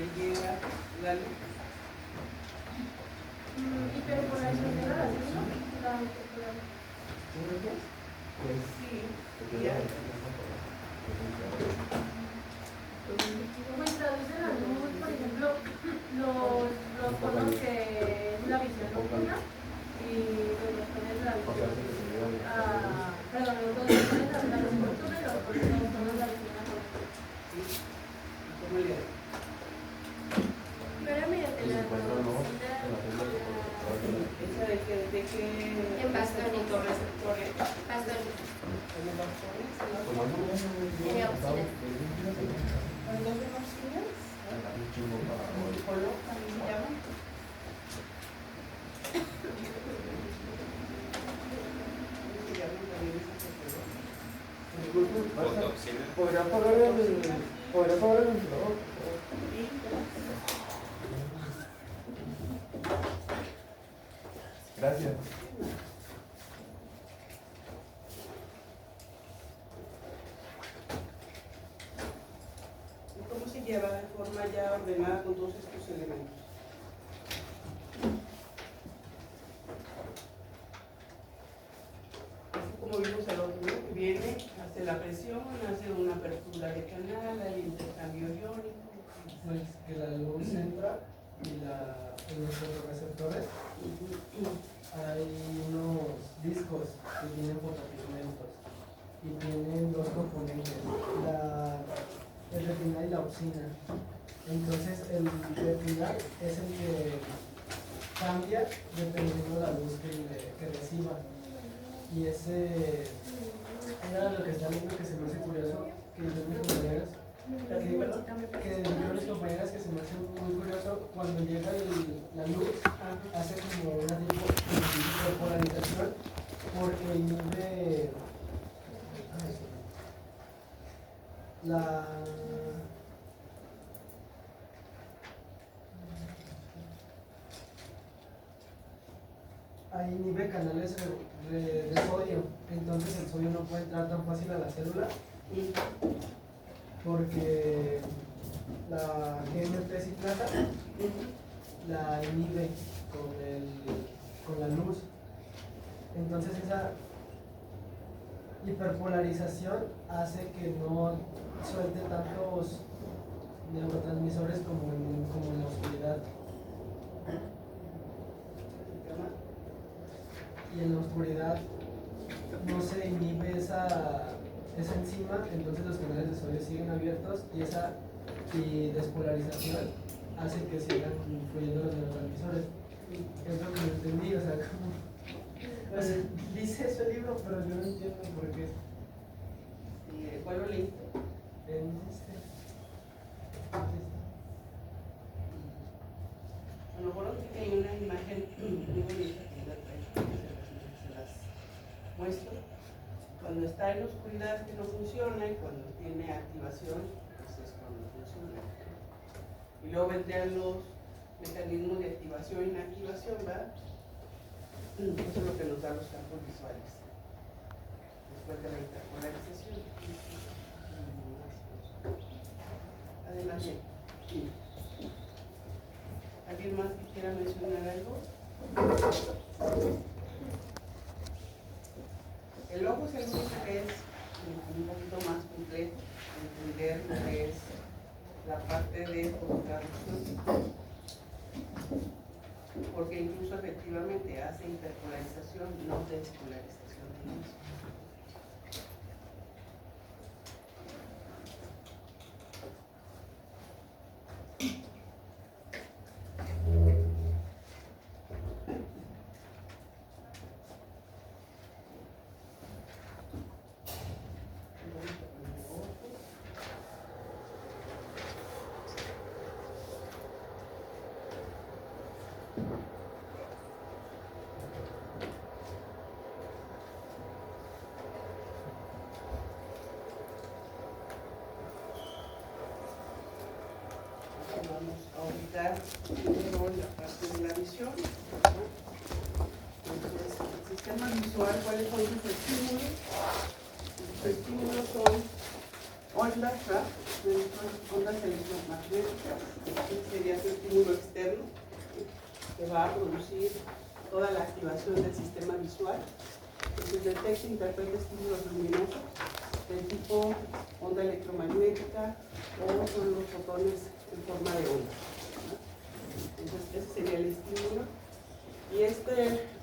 le llega la luz. ¿Hiperpolarización de la luz? Sí, ya. Pues traduce la luz, por ejemplo, los tonos que es la visión nocturna y los tonos de la visión. Perdón, los tonos de la visión nocturna y los tonos de la visión nocturna. ¿Cómo le hace? Pero mediante la ¿Esa de qué? En bastones. Fotorreceptores. Bastones. ¿En los bastones? En auxinas. ¿Cuándo son auxinas? ¿Color también se llama? ¿Podría pagar el ventilador? Gracias. ¿Y cómo se lleva de forma ya ordenada con todos estos elementos? Así como vimos al otro, ¿no? Que viene, hace la presión, hace una apertura de canal, hay intercambio iónico. Pues que la luz entra y en los fotorreceptores hay unos discos que tienen fotopigmentos y tienen dos componentes, el retinal y la opsina. Entonces el retinal es el que cambia dependiendo de la luz que reciba. Y ese era lo que está viendo que se me hace curioso, que yo mis compañeras que se me hace muy curioso cuando llega la luz, hace como una tipo de polarización porque inhibe ahí inhibe canales de sodio, entonces el sodio no puede entrar tan fácil a la célula porque la GMP citrata la inhibe con la luz. Entonces esa hiperpolarización hace que no suelte tantos neurotransmisores como en la oscuridad. Y en la oscuridad no se inhibe esa enzima, entonces los canales de sodio siguen abiertos y despolarización hace que sigan fluyendo los neurotransmisores. Es lo que no entendí, o sea, dice eso el libro, pero yo no entiendo por qué. ¿Cuál lo leíste? Bueno, bueno, que hay una imagen muy bonita que se las muestro. Cuando está en oscuridad que no funciona y cuando tiene activación, pues es cuando funciona. Y luego vendrían los mecanismos de activación e inactivación, ¿verdad? Eso es lo que nos da los campos visuales. Después de la interpolarización. Adelante. ¿Alguien más que quiera mencionar algo? El ojo es el único que es un poquito más complejo, entender lo que es la parte de fototraducción, porque incluso efectivamente hace interpolarización, no despolarización de luz. Vamos a ubicar primero la parte de la visión. Entonces, el sistema visual, ¿cuáles son sus estímulos? Sus estímulos son ondas, ¿verdad? Son ondas electromagnéticas. Este sería su estímulo externo que va a producir toda la activación del sistema visual. Entonces detecta e interpreta estímulos luminosos del tipo onda electromagnética o son los fotones en forma de onda. Entonces ese sería el estímulo. Y esta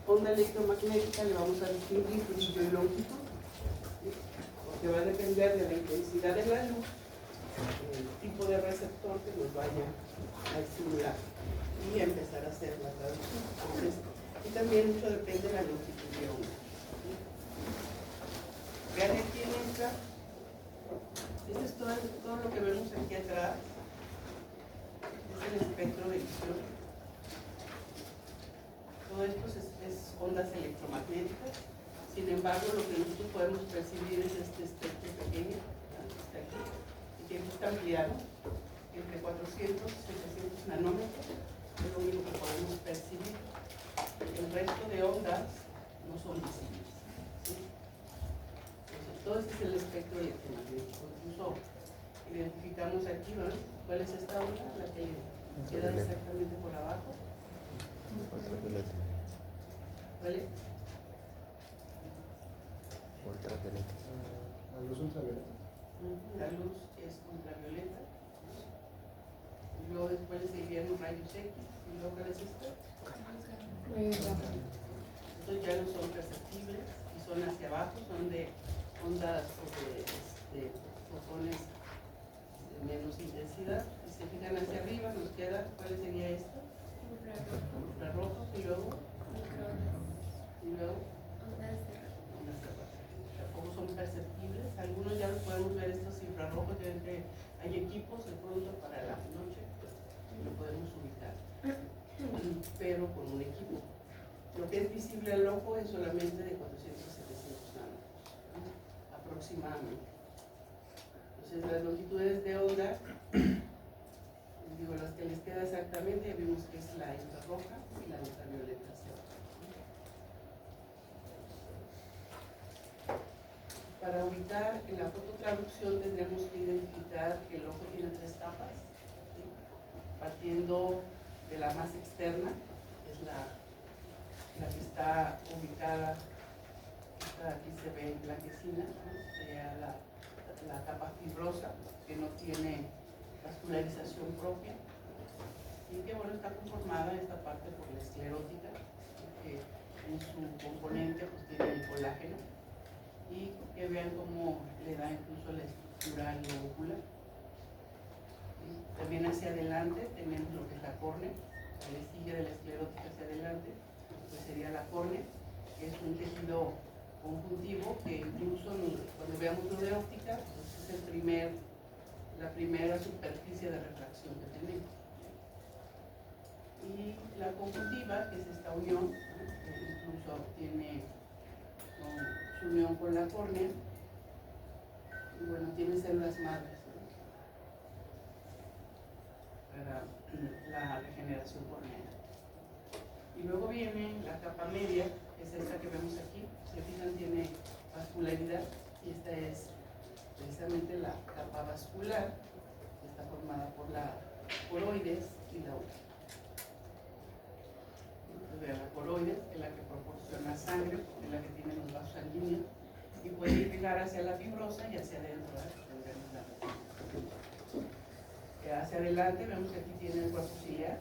onda electromagnética le vamos a distinguir brillo y longitud, ¿sí? Porque va a depender de la intensidad de la luz, el tipo de receptor que nos vaya a estimular y empezar a hacer la traducción. Entonces, y también mucho depende de la longitud de onda. Vean aquí en esta, esto es todo lo que vemos aquí atrás, es el espectro de visión. Todo esto es ondas electromagnéticas. Sin embargo, lo que nosotros podemos percibir es este espectro pequeño, ¿no? Que está aquí, y que está ampliado entre 400 y 700 nanómetros. Es lo único que podemos percibir. El resto de ondas no son visibles, ¿sí? Entonces, todo este es el espectro electromagnético. Incluso identificamos aquí, ¿no? ¿Cuál es esta onda? La que queda exactamente por abajo. Ultravioleta. ¿Cuál es? Ultravioleta. La luz ultravioleta. La luz es ultravioleta. Y luego después le seguirían los rayos X. ¿Y luego cuál es esto? Estos ya no son perceptibles y son hacia abajo, son de ondas o de fotones de menos intensidad. Si se fijan hacia arriba nos queda, ¿cuál sería esto? Infrarrojos y luego ondas de radio. Tampoco son perceptibles. Algunos ya los podemos ver, estos infrarrojos, ya ven que hay equipos de pronto para la noche, pues lo podemos ubicar, pero con un equipo. Lo que es visible al ojo es solamente de 400 a 700 nanómetros, aproximadamente. Entonces las longitudes de onda, digo, las que les queda exactamente, ya vimos que es la infrarroja y la ultravioleta hacia abajo. Para ubicar en la fototraducción tendremos que identificar que el ojo tiene 3 capas, ¿sí? Partiendo de la más externa, que es la que está ubicada, aquí se ve blanquecina, ¿no? Sería la capa fibrosa, que no tiene vascularización propia, y que bueno, está conformada esta parte por la esclerótica, que en su componente pues tiene el colágeno, y que vean cómo le da incluso la estructura globular. También hacia adelante tenemos lo que es la córnea, la sigue de la esclerótica hacia adelante, pues sería la córnea, que es un tejido conjuntivo que incluso cuando veamos lo de óptica, pues es la primera superficie de refracción que tenemos. Y la conjuntiva, que es esta unión, ¿no? Que incluso tiene su unión con la córnea, y bueno, tiene células madres, ¿no? Para la regeneración corneal. Y luego viene la capa media, que es esta que vemos aquí. Se fijan, tiene vascularidad, y esta es precisamente la capa vascular, que está formada por la coroides y la útera. Vean, la coroides es la que proporciona sangre, es la que tiene los vasos sanguíneos, y puede llegar hacia la fibrosa y hacia adentro, ¿verdad? Hacia adelante vemos que aquí tiene el cuerpo ciliar,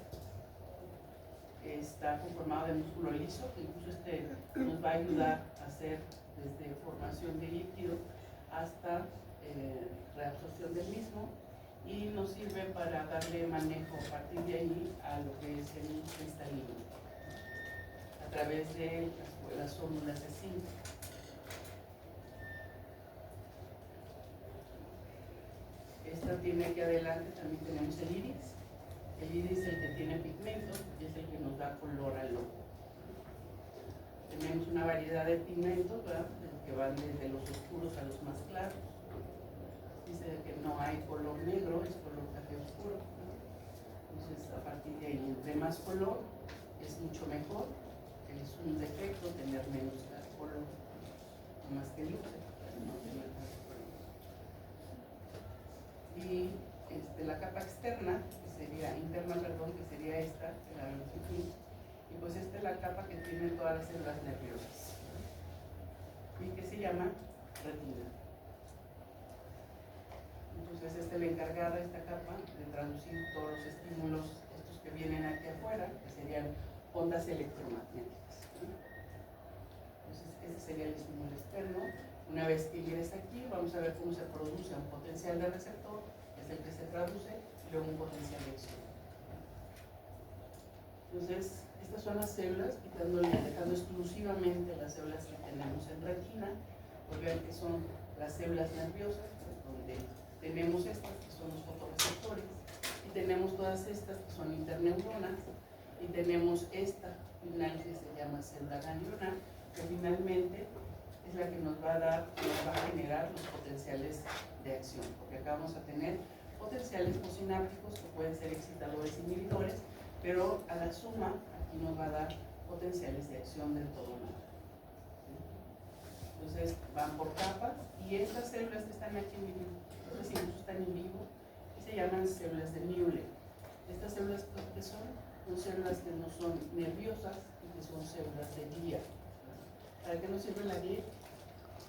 que está conformado de músculo liso, que incluso nos va a ayudar a hacer desde formación de líquido hasta reabsorción del mismo, y nos sirve para darle manejo a partir de ahí a lo que es el cristalino, a través de las células de zinc. Esta tiene aquí adelante, también tenemos el iris. El iris es el que tiene pigmento y es el que nos da color al ojo. Tenemos una variedad de pigmentos, ¿verdad?, que van desde los oscuros a los más claros. Dice que no hay color negro, es color café oscuro, ¿no? Entonces, a partir de ahí, entre más color es mucho mejor. Es un defecto tener menos color, más que luce, no tener más color. Y la capa externa, que sería interna, perdón, que sería esta, la longitud, y pues esta es la capa que tiene todas las células nerviosas y que se llama retina. Entonces esta es la encargada de esta capa de traducir todos los estímulos estos que vienen aquí afuera, que serían ondas electromagnéticas. Entonces ese sería el estímulo externo. Una vez que ingresa aquí, vamos a ver cómo se produce un potencial de receptor, que es el que se traduce, y luego un potencial de acción. Entonces, estas son las células, dejando exclusivamente las células que tenemos en retina, pues vean que son las células nerviosas, donde tenemos estas que son los fotorreceptores, y tenemos todas estas que son interneuronas, y tenemos esta final que se llama célula ganglionar, que finalmente es la que nos va a generar los potenciales de acción, porque acá vamos a tener potenciales posinápticos que pueden ser excitadores inhibidores, pero a la suma aquí nos va a dar potenciales de acción del todo nada. Entonces van por capas, y estas células que están aquí en vivo, estas incluso están en vivo, y se llaman células de Müller. Estas células que son células que no son nerviosas y que son células de guía. ¿Para qué nos sirve la guía?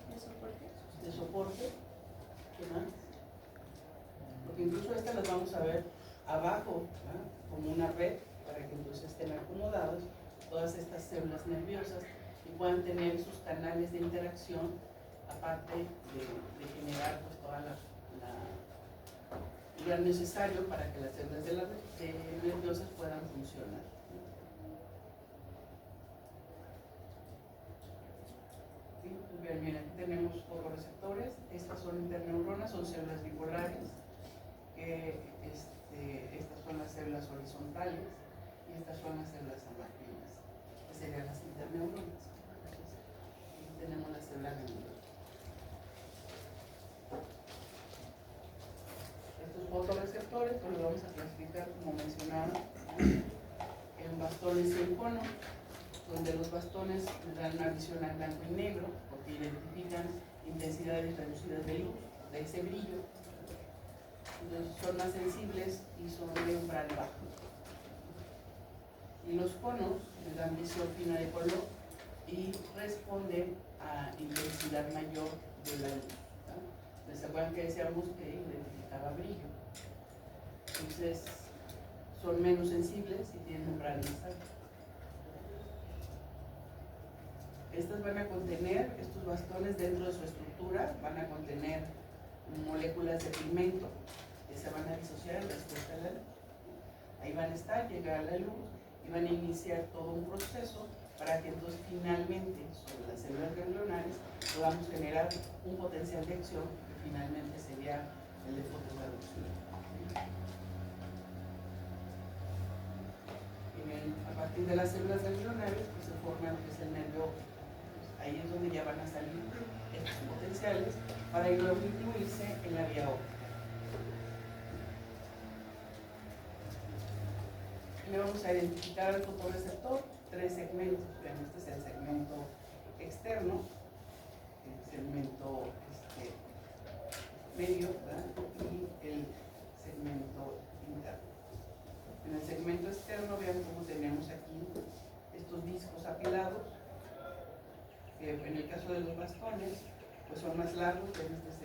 ¿De soporte? De soporte. ¿Qué más? Porque incluso estas las vamos a ver abajo, ¿no? Como una red, para que entonces estén acomodados todas estas células nerviosas y puedan tener sus canales de interacción, aparte de generar pues toda lo necesario para que las células nerviosas puedan funcionar. ¿Sí? Pues bien, aquí tenemos fotorreceptores. Estas son interneuronas, son células bipolares, que estas son las células horizontales y estas son las células amacrinas, que serían las interneuronas. Entonces, aquí tenemos la célula ganglionar. Estos fotorreceptores pues los vamos a clasificar, como mencionaba, en bastones y en cono, donde los bastones nos dan una visión a blanco y negro, porque identifican intensidades reducidas de luz, de ese brillo. Entonces son más sensibles y son de umbral bajo. Y los conos nos dan visión fina de color y responden a intensidad mayor de la luz. ¿Se acuerdan que decíamos que identificaba brillo? Entonces son menos sensibles y tienen umbral más alto. Estas van a contener, estos bastones dentro de su estructura van a contener moléculas de pigmento que se van a disociar en respuesta a la luz. Ahí van a estar, llegar a la luz y van a iniciar todo un proceso para que entonces finalmente sobre las células ganglionares podamos generar un potencial de acción que finalmente sería el de fototraducción. A partir de las células ganglionares pues se forma lo que es el nervio óptico. Ahí es donde ya van a salir estos potenciales para ir luego incluirse en la vía óptica. Y le vamos a identificar al fotorreceptor 3 segmentos. Bueno, este es el segmento externo, el segmento medio, ¿verdad? Y el segmento interno. En el segmento externo vean cómo tenemos aquí estos discos apilados, que en el caso de los bastones pues son más largos, este es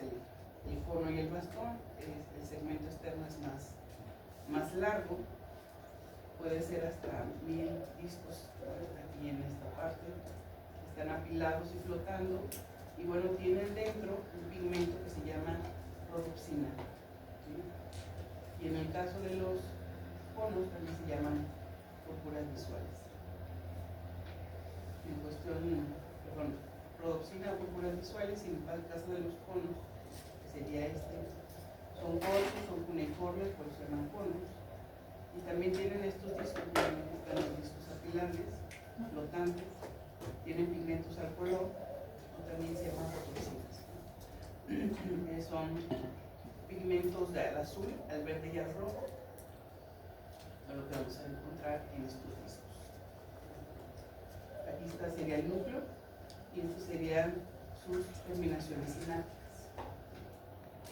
el cono y el bastón, el segmento externo es más largo, puede ser hasta 1000 discos aquí en esta parte, están apilados y flotando, y bueno, tienen dentro un pigmento que se llama rhodopsina, ¿sí? Y en el caso de los conos también se llaman púrpuras visuales. En cuestión, perdón, rhodopsina o púrpuras visuales, y en el caso de los conos, que sería son cortos, son cuneiformes, por eso se llaman conos, y también tienen estos discos, están los discos apilares, flotantes, tienen pigmentos al color, o también se llaman rhodopsinas. Son pigmentos al azul, al verde y al rojo, es lo que vamos a encontrar en estos discos. Aquí sería el núcleo y estos serían sus terminaciones sinápticas.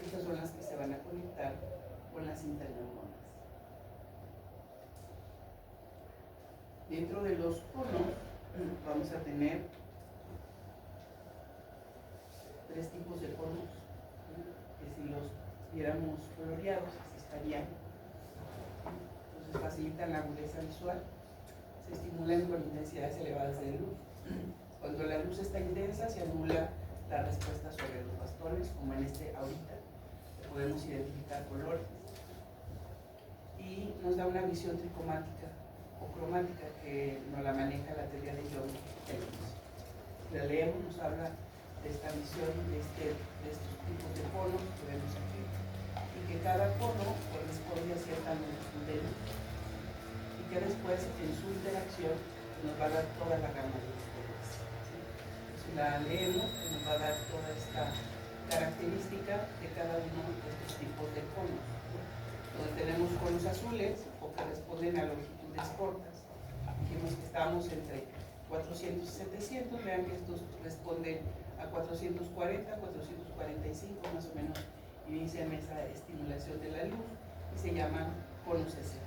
Estas son las que se van a conectar con las interneuronas. Dentro de los conos vamos a tener 3 tipos de conos, que si los viéramos coloreados, así estarían. Entonces facilitan la agudeza visual, se estimulan con intensidades elevadas de luz. Cuando la luz está intensa, se anula la respuesta sobre los bastones, como en este ahorita. Podemos identificar colores y nos da una visión tricomática o cromática que nos la maneja la teoría de Young. La leemos, nos habla de esta visión de estos tipos de conos que vemos aquí, y que cada cono corresponde a cierta longitud de luz, y que después en su interacción nos va a dar toda la gama de los colores. ¿Sí? Si la leemos, nos va a dar toda esta característica de cada uno de estos tipos de conos, donde tenemos conos azules o que responden a longitudes cortas. Dijimos que estamos entre 400 y 700, vean que estos responden a 440, 445 más o menos, inician esa estimulación de la luz y se llaman conos S.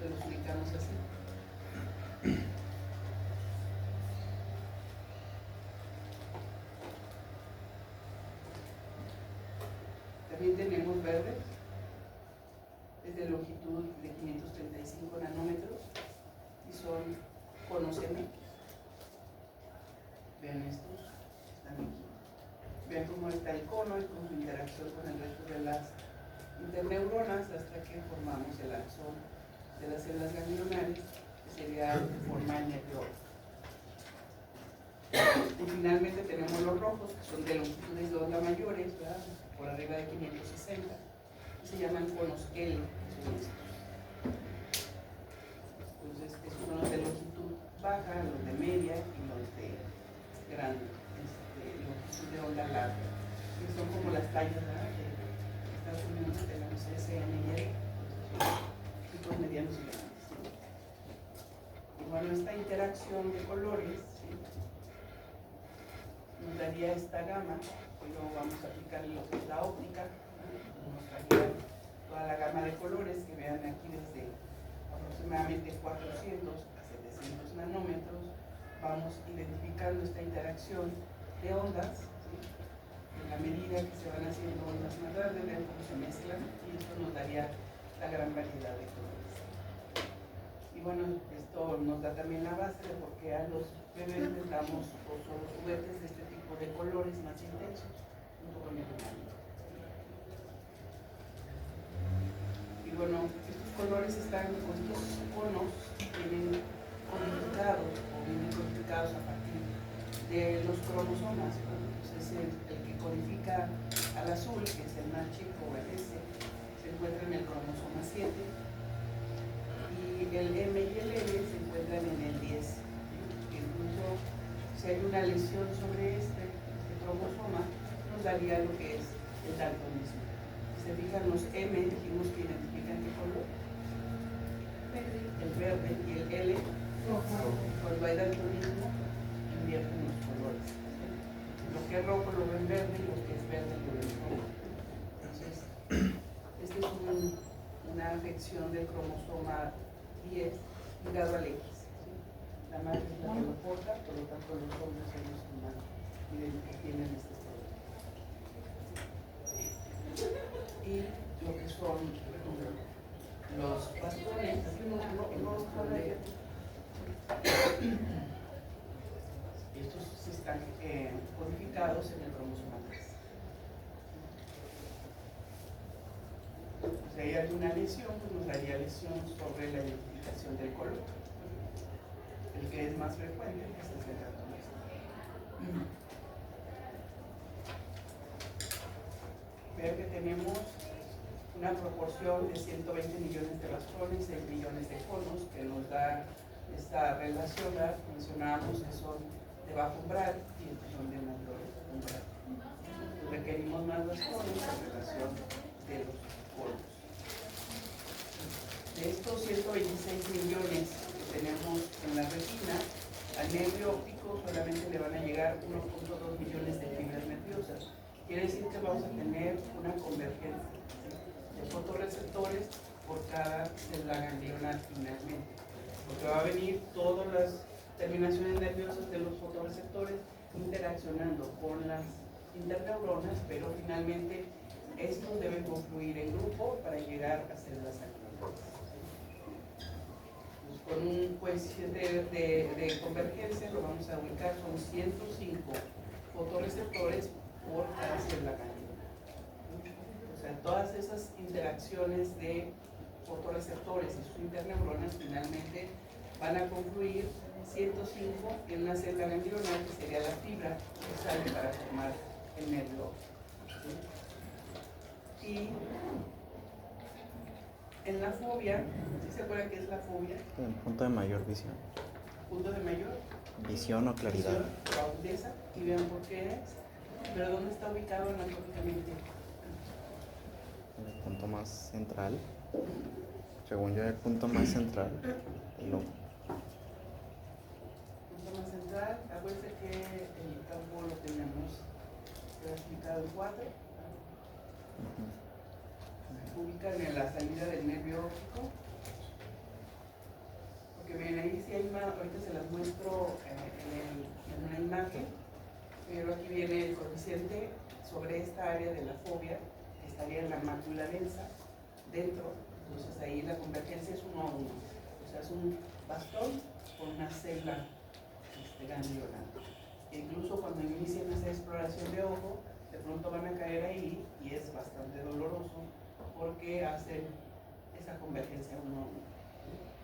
Los ubicamos así. También tenemos verdes, es de longitud de 535 nanómetros y son conos M. Vean estos, están aquí. Vean cómo está el cono y con su interacción con el resto de las interneuronas hasta que formamos el axón de las células ganglionares, que sería de forma nerviosa. Y finalmente tenemos los rojos, que son de longitudes de onda mayores, ¿verdad? Por arriba de 560, y se llaman conos L. Entonces, estos son los de longitud baja, los de media y los de grande, longitud de onda larga. Que son como las tallas, ¿verdad? De Estados Unidos tenemos S, N y L, tipos medianos y grandes. Y bueno, esta interacción de colores, ¿sí?, nos daría esta gama. Luego vamos a aplicar lo que es la óptica, ¿no? Nos daría toda la gama de colores que vean aquí desde aproximadamente 400 a 700 nanómetros. Vamos identificando esta interacción de ondas, ¿sí?, en la medida que se van haciendo ondas más grandes, vean cómo se mezclan, y esto nos daría la gran variedad de colores. Y bueno, esto nos da también la base de por qué a los bebés les damos los juguetes de este tipo de colores más intensos, junto con el humano. Y bueno, estos colores están, estos conos vienen codificados o vienen codificados a partir de los cromosomas, ¿no? Entonces el que codifica al azul, que es el más chico, el S, se encuentra en el cromosoma 7, y el M y el L se encuentran en el 10. Incluso si hay una lesión sobre este cromosoma, nos daría lo que es el daltonismo. Si se fijan, los M dijimos que identifican qué color, el verde, y el L, cuando hay daltonismo, invierten los colores. Lo que es rojo lo ven verde y lo que es verde lo ven rojo. Entonces, esta es una afección del cromosoma 10 ligado al X. ¿Sí? La madre es la que lo porta, por lo tanto los hombres son los que tienen este problema. Y lo que son los bastones, estos están codificados en el cromosoma 3. Si hay alguna lesión, pues nos daría lesión sobre la identificación del color. El que es más frecuente es el daltonismo. Vean que tenemos una proporción de 120 millones de bastones, 6 millones de conos, que nos da esta relación. Mencionábamos que son de bajo umbral y estos son de mayor umbral. Requerimos más bastones en relación de los conos. De estos 126 millones que tenemos en la retina, al nervio óptico solamente le van a llegar 1.2 millones de fibras nerviosas, Quiere decir que vamos a tener una convergencia, ¿sí?, de fotorreceptores por cada célula ganglionar finalmente, porque va a venir todas las terminaciones nerviosas de los fotorreceptores interaccionando con las interneuronas, pero finalmente estos deben confluir en grupo para llegar a células ganglionares. Pues con un coeficiente de convergencia lo vamos a ubicar, son 105 fotorreceptores por cada célula ganglionar. O sea, todas esas interacciones de fotorreceptores y sus interneuronas finalmente van a confluir 105 en una célula ganglionar, que sería la fibra que sale para formar el nervio. ¿Sí? Y en la fobia, ¿sí se acuerdan qué es la fobia? El punto de mayor visión. Punto de mayor Visión o claridad. visión, o agudeza, y vean por qué es. Pero ¿dónde está ubicado anatómicamente? El punto más central. Según yo, el punto más central del ojo. Punto más central, acuérdense que el campo lo tenemos clasificado en 4. Se ubican en la salida del nervio óptico. Porque ven, ahí sí hay ahorita se las muestro en una imagen, pero aquí viene el coeficiente sobre esta área de la fobia, que estaría en la mácula densa, dentro. Entonces ahí la convergencia es 1 a 1. O sea, es un bastón con una célula ganglionar. E incluso cuando inician esa exploración de ojo, de pronto van a caer ahí y es bastante doloroso porque hacen esa convergencia 1 a 1.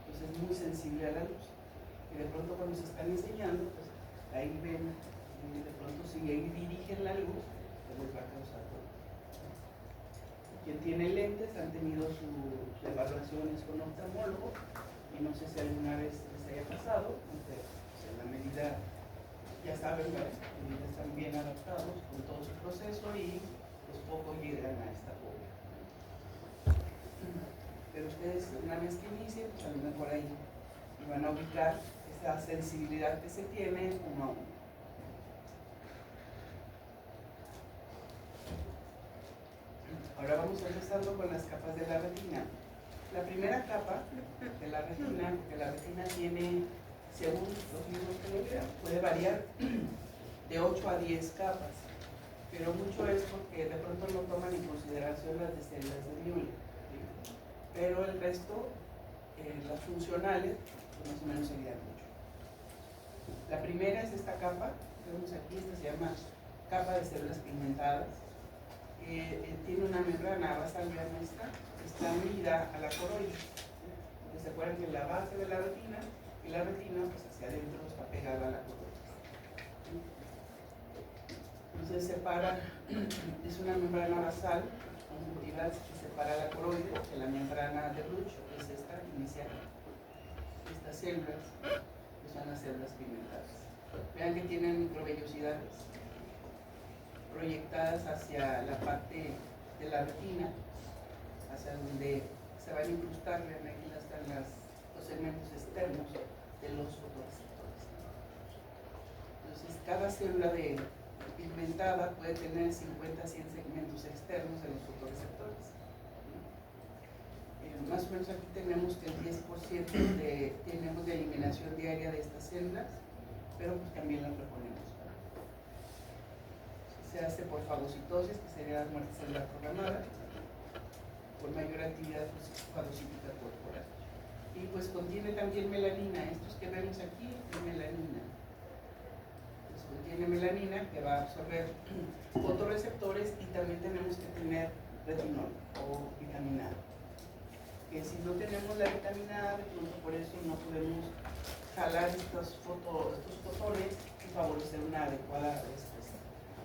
Entonces es muy sensible a la luz. Y de pronto cuando se están enseñando, pues ahí ven, de pronto si ahí dirigen la luz, pues les va a causar dolor. Quien tiene lentes han tenido sus evaluaciones con oftalmólogo, y no sé si alguna vez les haya pasado, aunque pues, en la medida, ya saben, ¿verdad? Ya están bien adaptados con todo su proceso y pues poco llegan a esta fobia. Pero ustedes, una vez que inicien, pues a lo mejor ahí van a ubicar esa sensibilidad que se tiene 1 a 1. Ahora vamos empezando con las capas de la retina. La primera capa de la retina, porque la retina tiene, según los libros que lo vean, puede variar de 8 a 10 capas, pero mucho es porque de pronto no toman en consideración las de células de Miller, ¿sí? Pero el resto, las funcionales, pues más o menos serían mucho. La primera es esta capa que vemos aquí, esta se llama capa de células pigmentadas. Tiene una membrana basal nuestra, está unida a la coroide. ¿Se acuerdan que la base de la retina y la retina pues hacia adentro está pegada a la coroide? Entonces separa, es una membrana basal conjuntival que separa la coroide de la membrana de Bruch, que es esta inicial. Estas células, que son las células pigmentadas. Vean que tienen microvellosidades proyectadas hacia la parte de la retina, hacia donde se van a incrustar, vean aquí están los segmentos externos de los fotorreceptores. Entonces, cada célula pigmentada puede tener 50 a 100 segmentos externos de los fotorreceptores. Más o menos aquí tenemos que el 10% tenemos de eliminación diaria de estas células, pero pues también las reponemos. Se hace por fagocitosis, que sería la muerte celular programada, por mayor actividad fagocítica corporal. Y pues contiene también melanina. Estos que vemos aquí es melanina. Pues contiene melanina que va a absorber fotorreceptores, y también tenemos que tener retinol o vitamina A. Que si no tenemos la vitamina A, de pronto por eso no podemos jalar estos fotones y favorecer una adecuada respuesta.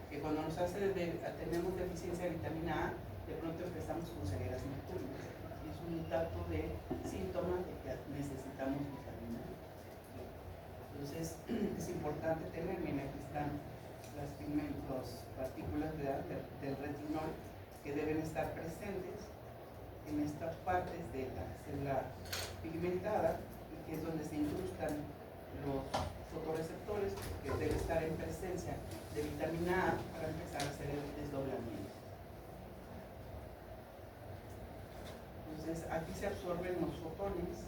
Que cuando tenemos deficiencia de vitamina A, de pronto empezamos con cegueras nocturnas. Y es un dato de síntoma de que necesitamos vitamina A. Entonces, es importante tener, miren, aquí están las partículas del retinol que deben estar presentes en estas partes de la célula pigmentada, y que es donde se incrustan los fotorreceptores, porque debe estar en presencia de vitamina A para empezar a hacer el desdoblamiento. Entonces aquí se absorben los fotones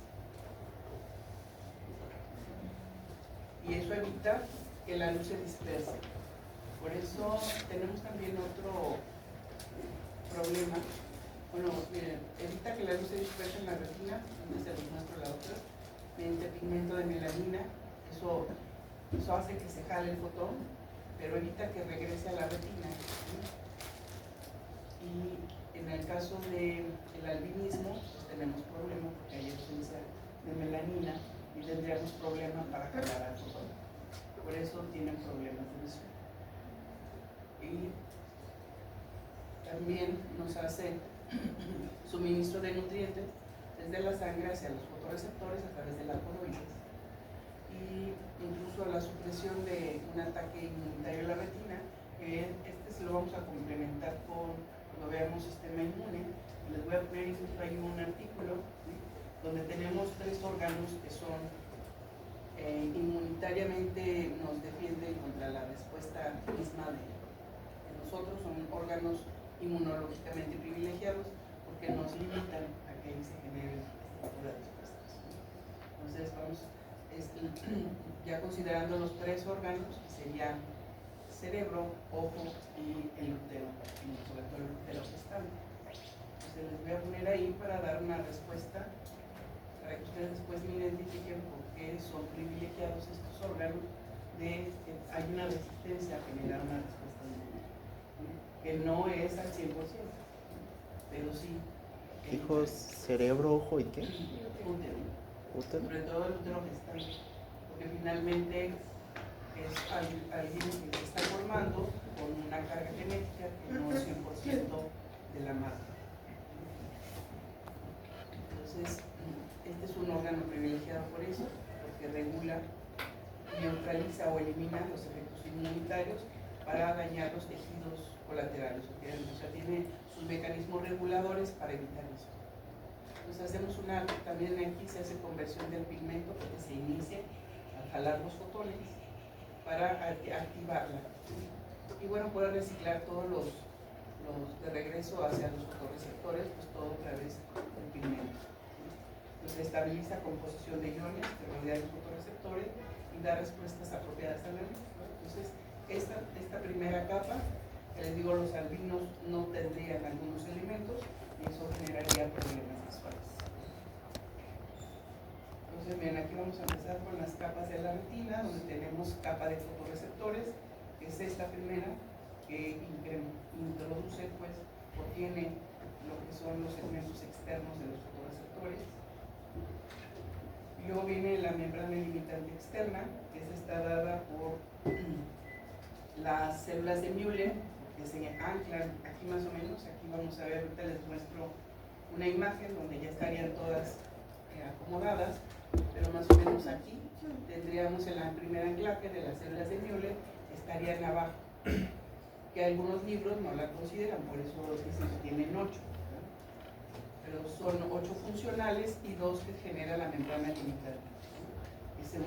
y eso evita que la luz se disperse. Por eso tenemos también otro problema. Bueno, miren, evita que la luz se disperse en la retina, donde se los muestro la otra, mediante pigmento de melanina. Eso hace que se jale el fotón, pero evita que regrese a la retina, ¿sí? Y en el caso del albinismo, pues tenemos problemas porque hay ausencia de melanina y tendríamos problemas para jalar al fotón. Por eso tienen problemas de visión. Y también nos hace suministro de nutrientes desde la sangre hacia los fotorreceptores a través de la coroides, y incluso la supresión de un ataque inmunitario a la retina, que se lo vamos a complementar con cuando veamos sistema inmune. Les voy a poner incluso ahí un artículo, ¿sí?, donde tenemos 3 órganos que son inmunitariamente nos defienden contra la respuesta misma de nosotros. Son órganos inmunológicamente privilegiados porque nos limitan a que se genere este tipo de respuestas. Entonces vamos ya considerando los 3 órganos, que serían cerebro, ojo y el útero, y sobre todo el útero gestante. Entonces les voy a poner ahí para dar una respuesta, para que ustedes después me identifiquen por qué son privilegiados estos órganos, de que hay una resistencia a generar una respuesta inmune, que no es al 100%, pero sí. Dijo cerebro, ojo y qué. Útero. ¿Útero? Sobre todo el útero gestante, porque finalmente es alguien que se está formando con una carga genética que no es 100% de la madre. Entonces, este es un órgano privilegiado por eso, porque regula, neutraliza o elimina los efectos inmunitarios para dañar los tejidos colaterales. O sea, tiene sus mecanismos reguladores para evitar eso. Entonces hacemos también aquí se hace conversión del pigmento porque se inicia a jalar los fotones para activarla. Y bueno, puede reciclar todos los de regreso hacia los fotorreceptores, pues todo a través del pigmento. Entonces estabiliza composición de iones que rodean los fotorreceptores y da respuestas apropiadas a la luz. Entonces esta primera capa, que les digo, los albinos no tendrían algunos elementos y eso generaría problemas visuales. Entonces, bien, aquí vamos a empezar con las capas de la retina, donde tenemos capa de fotorreceptores, que es esta primera, que introduce, pues, o tiene lo que son los segmentos externos de los fotorreceptores. Y luego viene la membrana limitante externa, que está dada por las células de Müller, que se anclan aquí más o menos. Aquí vamos a ver, ahorita les muestro una imagen donde ya estarían todas acomodadas, pero más o menos aquí tendríamos el primer anclaje de las células de Müller, estarían abajo, que algunos libros no la consideran, por eso dicen que tienen 8, ¿no? Pero son 8 funcionales y 2 que genera la membrana limitante. Esta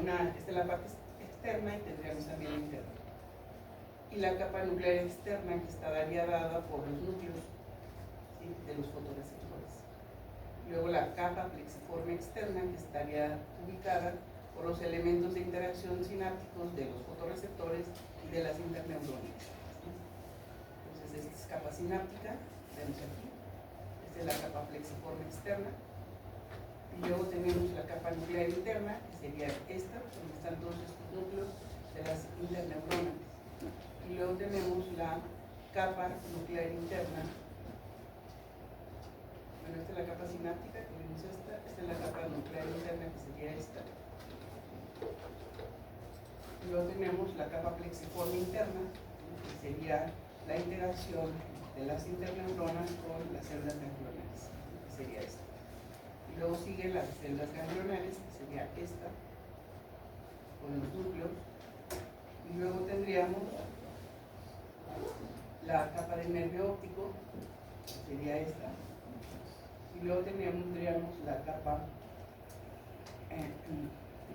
es la parte externa y tendríamos también la interna. Y la capa nuclear externa, que estaría dada por los núcleos, ¿sí?, de los fotorreceptores. Luego la capa plexiforme externa, que estaría ubicada por los elementos de interacción sinápticos de los fotorreceptores y de las interneuronas. Entonces esta es capa sináptica, vemos aquí. Esta es la capa plexiforme externa. Y luego tenemos la capa nuclear interna, que sería esta, donde están todos estos núcleos de las interneuronas. Y luego tenemos la capa nuclear interna. Bueno, esta es la capa sináptica, que vemos esta es la capa nuclear interna, que sería esta. Y luego tenemos la capa plexiforme interna, que sería la interacción de las interneuronas con las células ganglionales, que sería esta. Y luego siguen las células ganglionales, que sería esta, con los núcleos. Y luego tendríamos la capa del nervio óptico, que sería esta. Y luego tendríamos la capa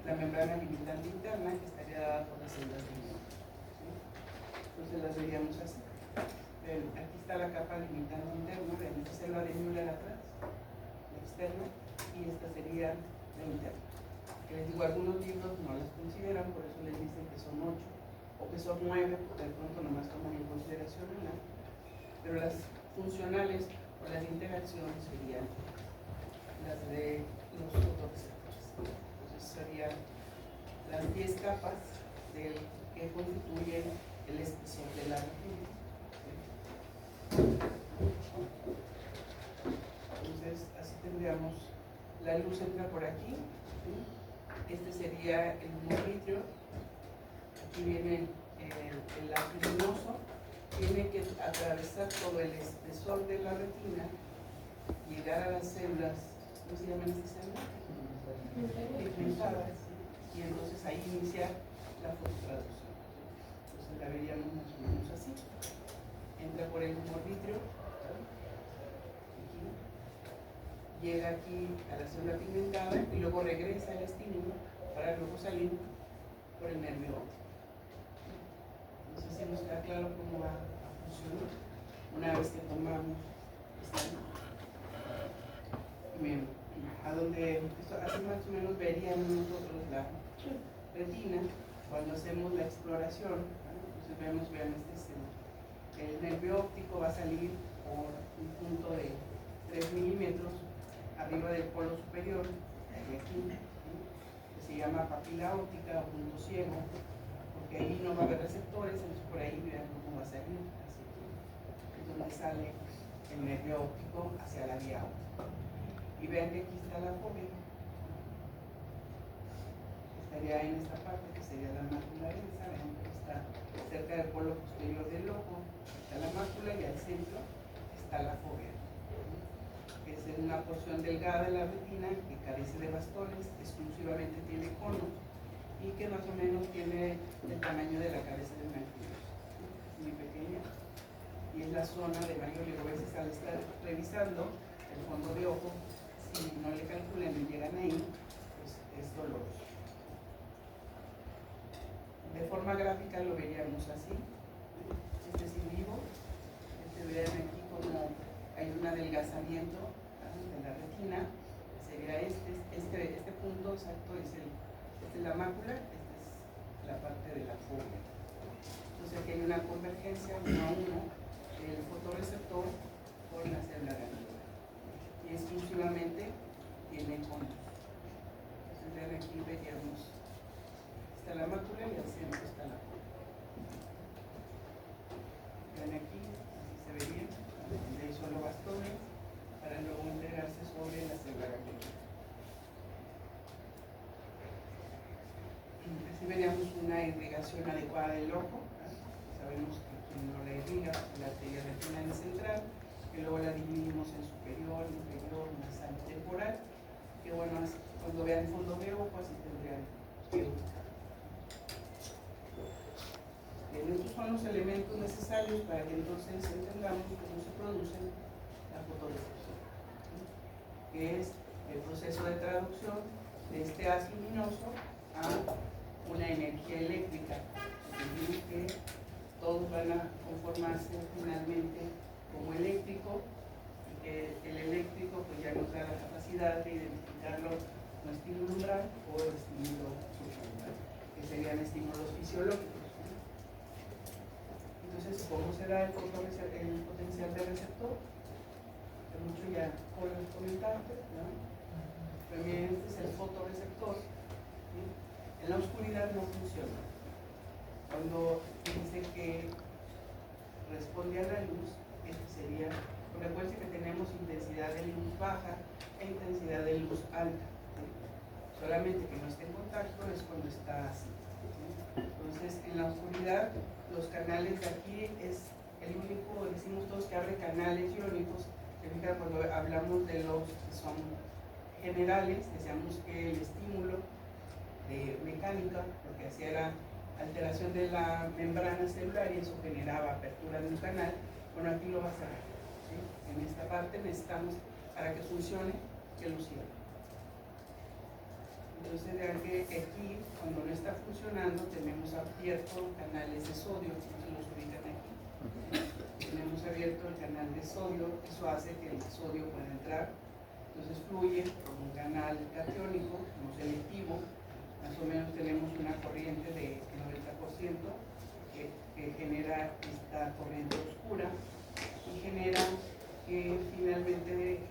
la membrana limitante interna que estaría dada por las células de ion. ¿Sí? Entonces las veríamos así. Aquí está la capa limitante interna, ven, esta célula de Müller atrás, la externa, y esta sería la interna. Que les digo, algunos libros no las consideran, por eso les dicen que son 8 o que son 9, porque de pronto nomás toman en consideración una, pero las funcionales o las de interacción serían las de los fotorreceptores. Entonces serían las 10 capas que constituyen el espesor de la retina. Entonces así tendríamos, la luz entra por aquí, ¿sí? Este sería el humor vitrio, aquí viene el lápiz luminoso, tiene que atravesar todo el espesor de la retina, llegar a las células, ¿cómo se llaman estas células? Pigmentadas, y entonces ahí inicia la fototraducción. Entonces la veríamos más o menos así. Entra por el humor vitrio, llega aquí a la célula pigmentada y luego regresa al estímulo para luego salir por el nervio óptico. No sé si nos queda claro cómo va a funcionar una vez que tomamos a donde así más o menos veríamos nosotros la retina cuando hacemos la exploración. Entonces vean, este es el nervio óptico, va a salir por un punto de 3 milímetros arriba del polo superior, de aquí, que se llama papila óptica o punto ciego, porque ahí no va a haber receptores, entonces por ahí vean cómo va a salir, así que es donde sale el nervio óptico hacia la vía óptica. Y vean que aquí está la fóvea, estaría en esta parte que sería la mácula densa, vean que está cerca del polo posterior del ojo, está la mácula y al centro está la fóvea, que es una porción delgada de la retina que carece de bastones, exclusivamente tiene conos y que más o menos tiene el tamaño de la cabeza de una anguila, muy pequeña, y es la zona de mayor riesgo. A veces al estar revisando el fondo de ojo, si no le calculan y llegan ahí, pues es doloroso. De forma gráfica lo veríamos así. Este es en vivo, vean aquí como hay un adelgazamiento de la retina, sería este punto exacto, esta es la mácula, esta es la parte de la fóvea. Entonces aquí hay una convergencia 1 a 1 del fotorreceptor con la célula granular y exclusivamente tiene conos. Entonces vean aquí veríamos, está la mácula y al centro está la fóvea. Vean aquí, así se vería, donde hay solo bastones para luego integrarse sobre la célula ganglionar. Así veríamos una irrigación adecuada del ojo. Sabemos que quien no la irriga, la arteria retinal central, que luego la dividimos en superior, inferior, nasal y temporal, que bueno, cuando vean el fondo de ojo, así tendrían que ubicar. Estos son los elementos necesarios para que entonces entendamos cómo se produce la fotorrecepción, que es el proceso de traducción de este haz luminoso a una energía eléctrica. Entendimos que todos van a conformarse finalmente como eléctrico y que el eléctrico pues ya nos da la capacidad de identificarlo como estímulo umbral o estímulo supraumbral, que serían estímulos fisiológicos. Entonces, ¿cómo será el potencial de receptor? Que mucho ya comentaste, ¿no? También este es el fotorreceptor, ¿sí? En la oscuridad no funciona. Cuando dice que responde a la luz, este sería, recuerden que tenemos intensidad de luz baja e intensidad de luz alta, ¿sí? Solamente que no esté en contacto es cuando está así, ¿sí? Entonces, en la oscuridad, los canales de aquí es el único, decimos todos que abre canales iónicos. Significa cuando hablamos de los que son generales, decíamos que el estímulo de mecánica, lo que hacía era alteración de la membrana celular y eso generaba apertura de un canal. Bueno, aquí lo va a cerrar, ¿sí? En esta parte necesitamos, para que funcione, que lo cierre. Entonces vean que aquí, cuando no está funcionando, tenemos abierto canales de sodio, si se los ubican aquí. Tenemos abierto el canal de sodio, eso hace que el sodio pueda entrar. Entonces fluye por un canal catiónico, no selectivo. Más o menos tenemos una corriente de 90% que genera esta corriente oscura y genera que finalmente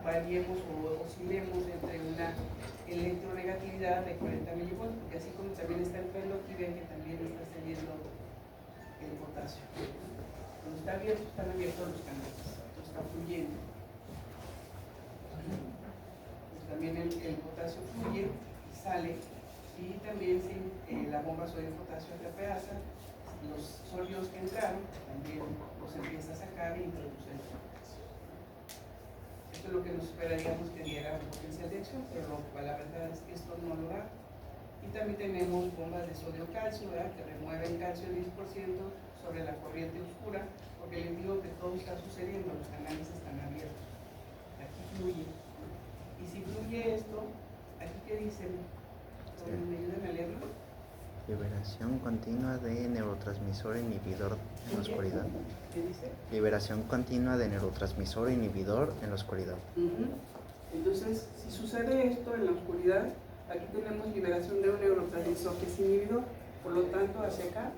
variemos o oscilemos entre una electronegatividad de 40 milivolts, porque así como también está el pelo, aquí ven que también está saliendo el potasio. Cuando está abierto, están abiertos los canales, está fluyendo. Pues también el potasio fluye y sale, y también la bomba sodio-potasio reapeaza, los sólidos que entraron también los empieza a sacar e introduce el potasio. Esto es lo que nos esperaríamos que diera un potencial de acción, pero la verdad es que esto no lo da. Y también tenemos bombas de sodio-calcio, que remueven calcio el 10% sobre la corriente oscura, porque les digo que todo está sucediendo, los canales están abiertos. Aquí fluye. Y si fluye esto, aquí qué dicen, ¿me ayudan a leerlo? Liberación continua de neurotransmisor inhibidor en la oscuridad. ¿Qué dice? Liberación continua de neurotransmisor inhibidor en la oscuridad. Entonces, si sucede esto en la oscuridad, aquí tenemos liberación de un neurotransmisor que es inhibidor, por lo tanto, hacia acá,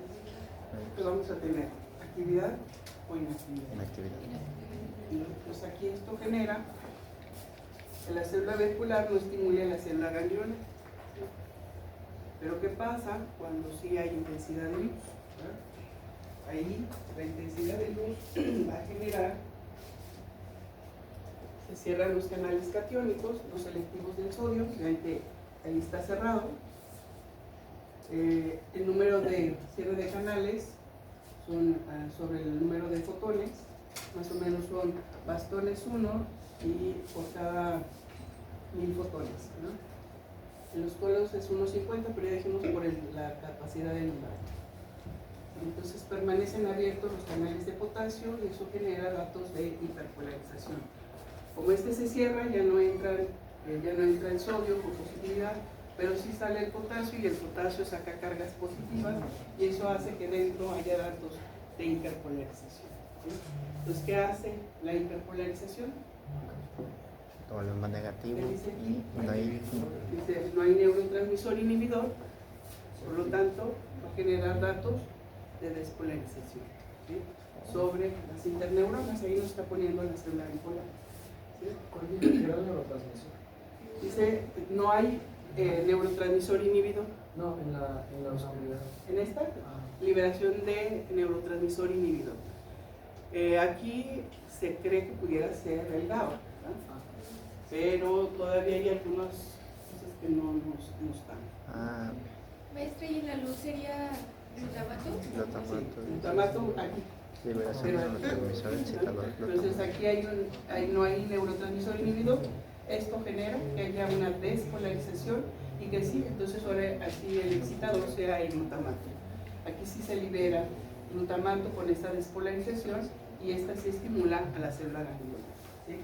¿qué vamos a tener? ¿Actividad o inactividad? Inactividad. Pues aquí esto genera que la célula vehicular no estimule a la célula ganglionar. Pero ¿qué pasa cuando sí hay intensidad de luz? Ahí la intensidad de luz va a generar, se cierran los canales catiónicos, los selectivos del sodio, vean que ahí está cerrado. El número de cierre de canales son sobre el número de fotones, más o menos son bastones 1 y por cada 1000 fotones, ¿no? En los polos es 1.50, pero ya dijimos por la capacidad del umbral. Entonces permanecen abiertos los canales de potasio y eso genera datos de hiperpolarización. Como este se cierra, ya no entra el sodio con positividad, pero sí sale el potasio y el potasio saca cargas positivas y eso hace que dentro haya datos de hiperpolarización. ¿Sí? Entonces, ¿qué hace la hiperpolarización? Todo lo más negativo. ¿Qué dice aquí? Dice, No hay neurotransmisor inhibidor, por lo tanto va a generar datos de despolarización, ¿sí? Sobre las interneuronas. Ahí nos está poniendo la célula bipolar, ¿sí? ¿Cuál dice que era el neurotransmisor? Dice no hay neurotransmisor inhibidor. No, en la oscuridad. En esta liberación de neurotransmisor inhibidor. Aquí se cree que pudiera ser el GABA, pero todavía hay algunas cosas que no están. Maestra, ¿y en la luz sería glutamato? Glutamato aquí. Liberación de neurotransmisor excitador. Entonces aquí no hay neurotransmisor inhibidor. Esto genera que haya una despolarización y que sí, entonces ahora así el excitador sea el glutamato. Aquí sí se libera glutamato con esta despolarización y esta sí estimula a la célula ganglionar, ¿sí?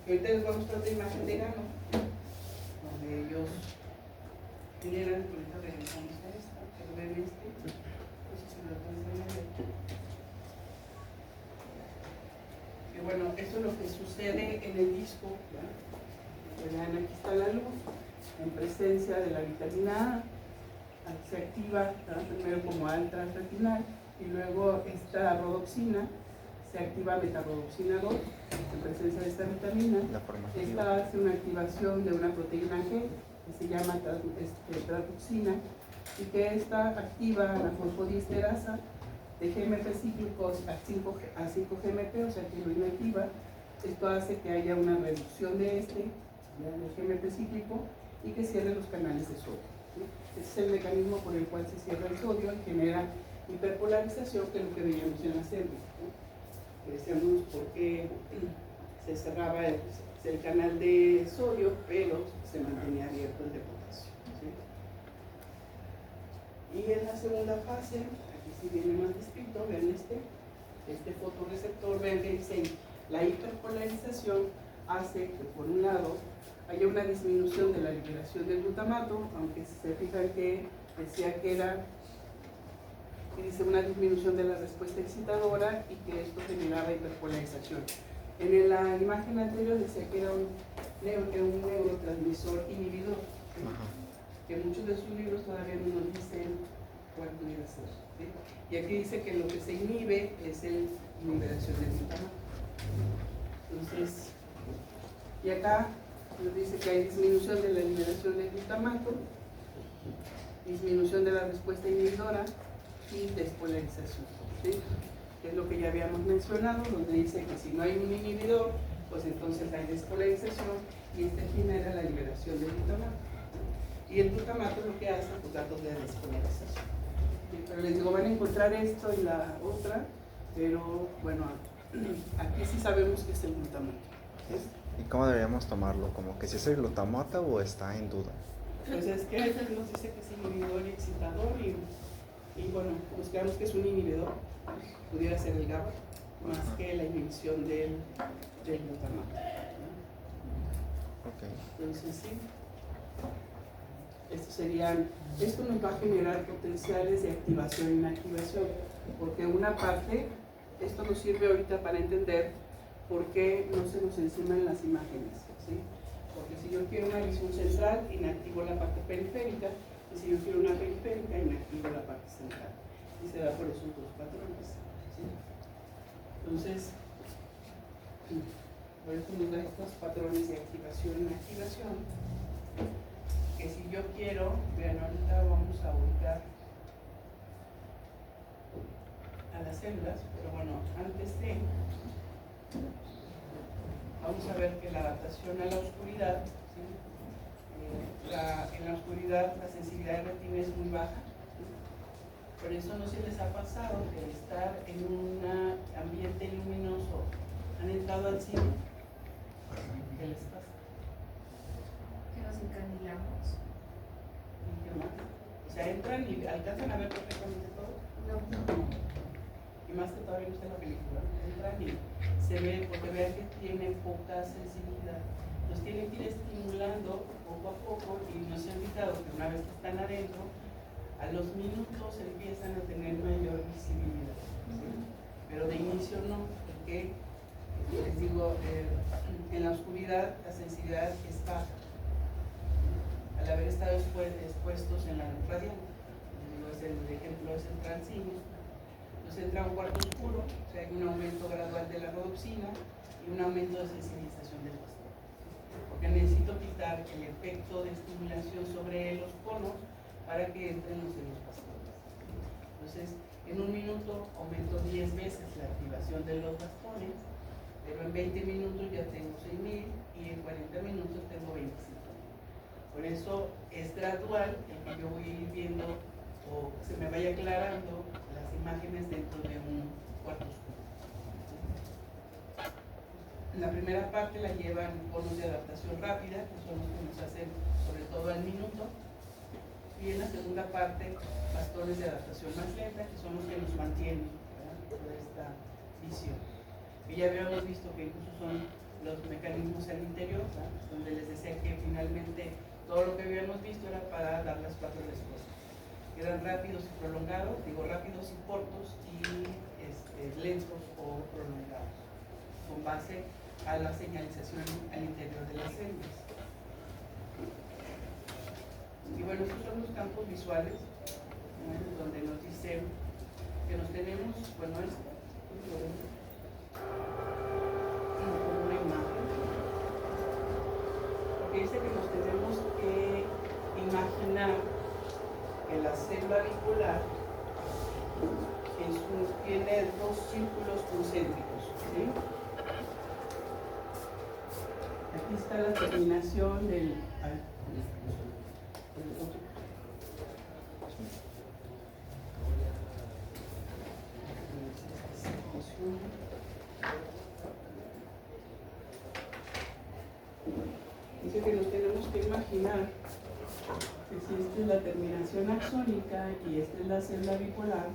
Ahorita les voy a mostrar otra imagen de gano, donde ellos generan, ahorita regresamos a esta, pero ven este, no sé si lo alcanzan a ver. Que bueno, esto es lo que sucede en el disco, ¿verdad? Vean, aquí está la luz, en presencia de la vitamina A, se activa primero como alta retinal y luego esta rodoxina se activa beta-rodoxina 2 en presencia de esta vitamina. Esta hace una activación de una proteína G que se llama traduxina y que esta activa la fosfodiesterasa de GMP cíclicos a 5-GMP, o sea que lo inactiva. Esto hace que haya una reducción de del GMP cíclico y que cierre los canales de sodio, ¿sí? Ese es el mecanismo por el cual se cierra el sodio y genera hiperpolarización, que es lo que veíamos en la célula, ¿sí? Decíamos por qué se cerraba el canal de sodio, pero se mantenía abierto el de potasio, ¿sí? Y en la segunda fase, aquí sí viene más descrito, vean este fotorreceptor, vean que dice la hiperpolarización hace que por un lado haya una disminución de la liberación del glutamato, aunque si se fijan que decía que era, que dice una disminución de la respuesta excitadora y que esto generaba hiperpolarización. En la imagen anterior decía que era un neurotransmisor inhibidor, ¿sí? Ajá. Que muchos de sus libros todavía no nos dicen cuál pudiera ser, ¿sí? Y aquí dice que lo que se inhibe es la liberación del glutamato. Entonces, y acá nos dice que hay disminución de la liberación del glutamato, disminución de la respuesta inhibidora y despolarización, ¿sí? Que es lo que ya habíamos mencionado, donde dice que si no hay un inhibidor, pues entonces hay despolarización y este genera la liberación del glutamato. Y el glutamato lo que hace, pues datos de despolarización. ¿Sí? Pero les digo, van a encontrar esto en la otra, pero bueno, aquí sí sabemos que es el glutamato. ¿Sí? ¿Y cómo deberíamos tomarlo? ¿Como que si es el glutamato o está en duda? Pues es que él nos dice que es inhibidor y excitador y bueno, pues creemos que es un inhibidor, pudiera ser el GABA, más que la inhibición del glutamato, ¿no? Ok. Entonces sí, esto nos va a generar potenciales de activación e inactivación, porque una parte, esto nos sirve ahorita para entender por qué no se nos enciman las imágenes, ¿sí? Porque si yo quiero una visión central, inactivo la parte periférica, y si yo quiero una periférica, inactivo la parte central. Y se da por esos dos patrones, ¿sí? Entonces, por eso nos da estos patrones de activación e inactivación, que si yo quiero, vean, ahorita vamos a ubicar a las células, pero bueno, antes de, vamos a ver que la adaptación a la oscuridad, ¿sí? En la oscuridad la sensibilidad de retina es muy baja, ¿sí? Por eso no se les ha pasado de estar en un ambiente luminoso, han entrado al cine, ¿qué les pasa? Que nos encandilamos. ¿Y qué más? O sea, entran y alcanzan a ver perfectamente todo. No. Y más que todavía no está la película, entran y se ve, porque vean que tienen poca sensibilidad. Los tienen que ir estimulando poco a poco y nos han indicado que una vez que están adentro, a los minutos empiezan a tener mayor visibilidad, ¿sí? Pero de inicio no, porque les digo, en la oscuridad la sensibilidad es baja. Al haber estado expuestos en la luz radiante, el ejemplo es el transcine, nos entra un cuarto oscuro, o sea, hay un aumento gradual de la rodopsina y un aumento de sensibilización del bastón. Porque necesito quitar el efecto de estimulación sobre los conos para que entren los bastones. Entonces, en un minuto aumento 10 veces la activación de los bastones, pero en 20 minutos ya tengo 6.000 y en 40 minutos tengo 25.000. Por eso es gradual el que yo voy a ir viendo o se me vaya aclarando las imágenes dentro de un cuarto oscuro. En la primera parte la llevan conos de adaptación rápida, que son los que nos hacen sobre todo al minuto, y en la segunda parte bastones de adaptación más lenta, que son los que nos mantienen, ¿verdad?, toda esta visión. Y ya habíamos visto que incluso son los mecanismos al interior, ¿verdad?, donde les decía que finalmente todo lo que habíamos visto era para dar las 4 respuestas. Eran rápidos y prolongados, digo rápidos y cortos y lentos o prolongados, con base a la señalización al interior de las células. Y bueno, estos son los campos visuales, ¿no?, donde nos dicen que nos tenemos, bueno, esto, como una imagen, porque dice que nos tenemos que imaginar que la célula auricular tiene 2 círculos concéntricos, ¿sí? Aquí está la terminación del... Dice que nos tenemos que imaginar que si esta es la terminación axónica y esta es la célula bipolar,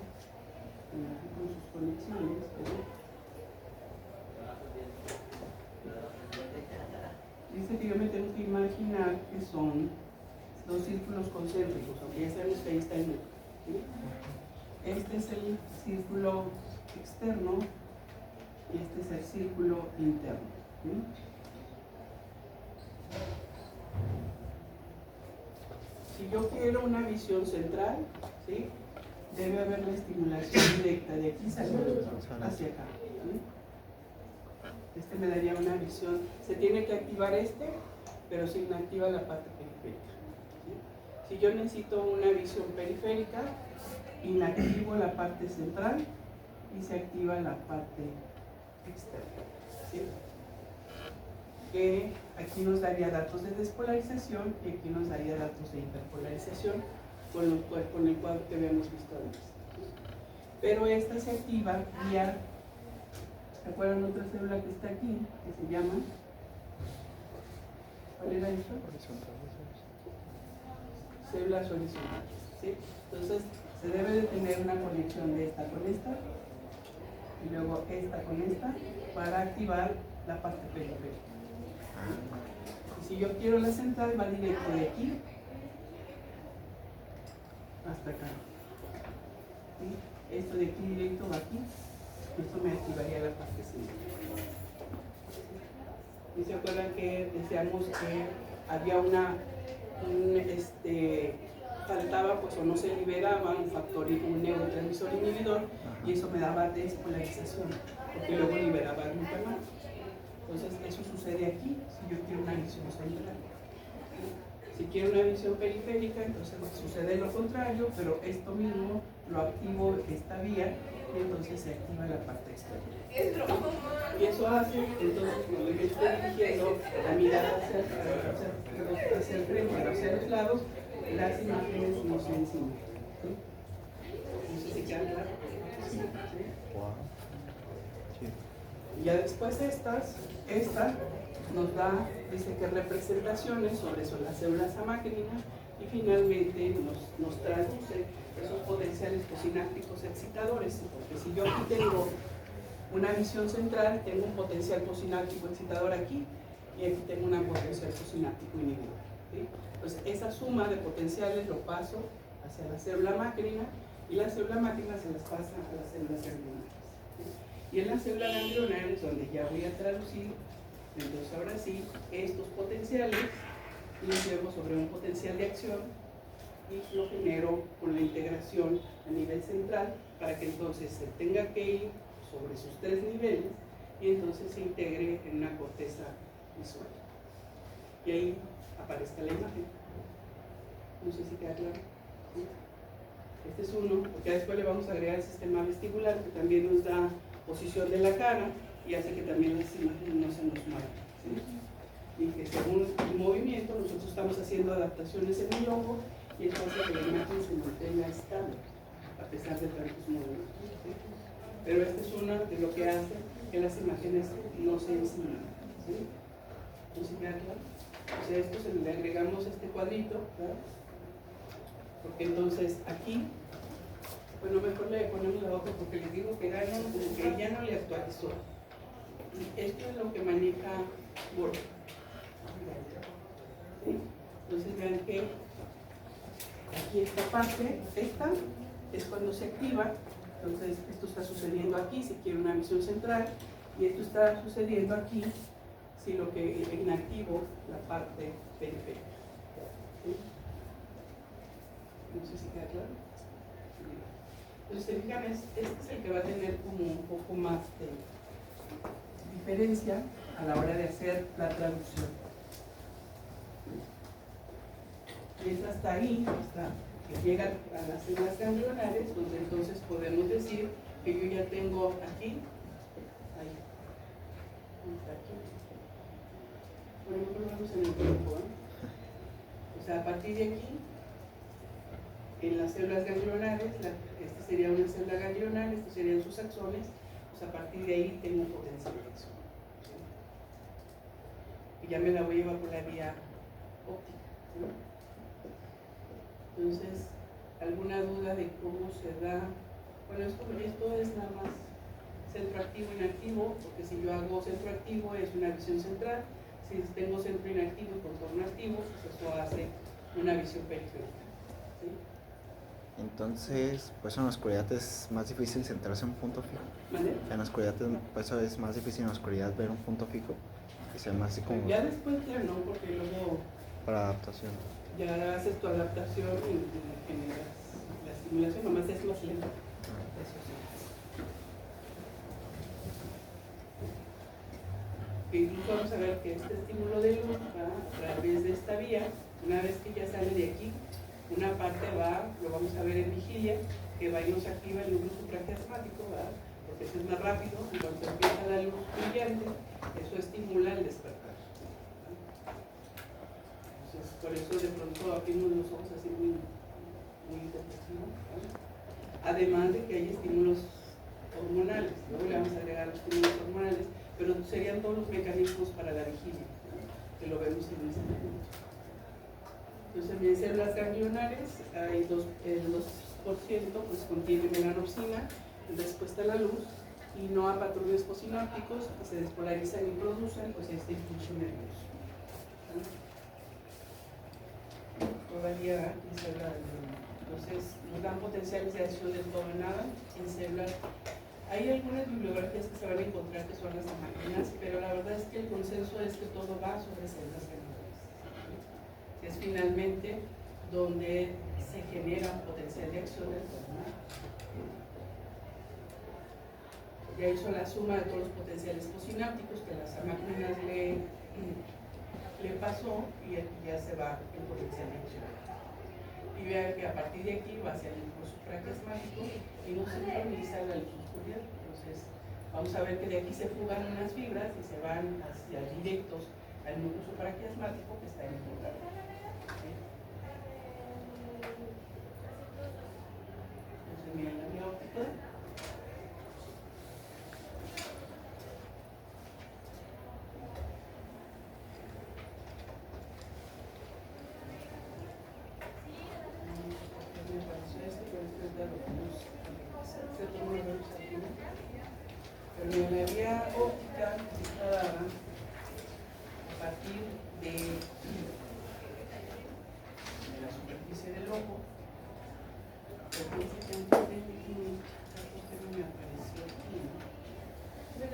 con sus conexiones, ¿verdad? que yo me tengo que imaginar que son dos círculos concéntricos, aunque ya sabemos que ahí está el núcleo, ¿sí? Este es el círculo externo y este es el círculo interno, ¿sí? Si yo quiero una visión central, ¿sí?, debe haber la estimulación directa de aquí hacia acá, ¿sí? Este me daría una visión. Se tiene que activar este, pero se inactiva la parte periférica, ¿sí? Si yo necesito una visión periférica, inactivo la parte central y se activa la parte externa, ¿sí? Que aquí nos daría datos de despolarización y aquí nos daría datos de hiperpolarización con el cuadro que habíamos visto antes. Pero esta se activa vía, ¿se acuerdan otra célula que está aquí? Que se llama, ¿cuál era esto? Células horizontales, ¿sí? Entonces se debe de tener una conexión de esta con esta y luego esta con esta para activar la parte periférica. Y si yo quiero la central, va directo de aquí hasta acá, ¿sí? Esto de aquí directo va aquí, esto me activaría la parte central. ¿Y se acuerdan que decíamos que había faltaba pues o no se liberaba un factor, un neurotransmisor inhibidor, y eso me daba despolarización, porque luego liberaba el glutamato. Entonces eso sucede aquí si yo quiero una visión central. Si quiero una visión periférica, entonces sucede lo contrario, pero esto mismo lo activo esta vía y entonces se activa la parte externa. Y eso hace, entonces, cuando yo estoy dirigiendo la mirada hacia el frente o hacia los lados, las imágenes no se enciman. ¿Sí? No sé si queda claro. ¿Sí? Y ya después esta nos da, dice que representaciones sobre las células a máquina y finalmente nos traduce esos potenciales posinápticos excitadores, porque si yo aquí tengo una visión central, tengo un potencial posináptico excitador aquí y aquí tengo una potencial posináptico inhibidor, ¿sí? Entonces esa suma de potenciales lo paso hacia la célula máquina y la célula máquina se las pasa a las células ganglionares, ¿sí? Y en la célula ganglionar es donde ya voy a traducir, entonces ahora sí, estos potenciales los llevo sobre un potencial de acción y lo genero con la integración a nivel central para que entonces se tenga que ir sobre sus tres niveles y entonces se integre en una corteza visual. Y ahí aparezca la imagen. No sé si queda claro. ¿Sí? Este es uno, porque después le vamos a agregar el sistema vestibular que también nos da posición de la cara y hace que también las imágenes no se nos muevan, ¿sí? Y que según el movimiento nosotros estamos haciendo adaptaciones en el ojo y eso hace que la imagen se mantenga estable a pesar de tantos movimientos, ¿sí? Pero este es uno de lo que hace que las imágenes no se enciman, ¿sí? Entonces, ¿queda claro? O sea, esto se le agregamos este cuadrito, ¿verdad? Porque entonces aquí, bueno, mejor le ponemos la hoja porque les digo que Gaian como que ya no le actualizó. Y esto es lo que maneja Word. ¿Sí? Entonces vean que aquí esta parte, esta es cuando se activa. Entonces esto está sucediendo aquí si quiero una visión central y esto está sucediendo aquí si lo que inactivo la parte periférica. ¿Sí? No sé si queda claro. Entonces, se fijan, este es el que va a tener como un poco más de diferencia a la hora de hacer la traducción. Y es hasta ahí, hasta que llega a las células ganglionares, donde entonces podemos decir que yo ya tengo aquí, ahí, aquí. Por ejemplo, vamos en el tiempo, ¿eh? O sea, a partir de aquí, en las células ganglionares, esta sería una célula ganglionar, estos serían sus axones, pues a partir de ahí tengo un potencial de acción, ¿sí? Y ya me la voy a llevar por la vía óptica, ¿sí? Entonces, ¿alguna duda de cómo se da? Bueno, esto es nada más centro activo inactivo, porque si yo hago centro activo es una visión central, Si tengo centro inactivo y contorno activo, pues eso hace una visión periférica. ¿Sí? Entonces, pues en la oscuridad es más difícil centrarse en un punto fijo. ¿Vale? En la oscuridad pues es más difícil en la oscuridad ver un punto fijo y se más así como Ya después ya no, porque luego para adaptación. ya haces tu adaptación y generas la estimulación, nomás es más lento. Eso sí. Incluso vamos a ver que este estímulo de luz va a través de esta vía. Una vez que ya sale de aquí, una parte va, lo vamos a ver en vigilia, que va y nos activa el núcleo supraquiasmático, ¿verdad? Porque eso es más rápido, y cuando empieza la luz brillante, eso estimula el despertar. Entonces, por eso de pronto abrimos los ojos así muy depresivos, ¿vale? Además de que hay estímulos hormonales, luego le vamos a agregar los estímulos hormonales, pero serían todos los mecanismos para la vigilia, ¿no? Que lo vemos en este momento. Entonces, en células ganglionares hay el 2% pues contiene melanopsina, respuesta a la luz, y no a patrones posinápticos que se despolarizan y producen pues este impulso nervioso. Todavía en células ganglionares. Entonces, nos dan potenciales de acción del todo en nada en células. Hay algunas bibliografías que se van a encontrar que son las máquinas, pero la verdad es que el consenso es que todo va sobre células ganglionares. Es finalmente donde se genera un potencial de acción del todo. Ya hizo la suma de todos los potenciales posinápticos que las máquinas le pasó, y aquí ya se va el potencial de acción. Y vean que a partir de aquí va hacia el núcleo supraquiasmático y no se sincroniza la luz oscuridad. Entonces, vamos a ver que de aquí se fugan unas fibras y se van hacia directos al núcleo supraquiasmático que está en el lugar. Entonces, miren la vía óptica. Pero en la vía óptica está dada a partir de la superficie del ojo. Fíjense que antes de me apareció aquí, ¿no? Sí,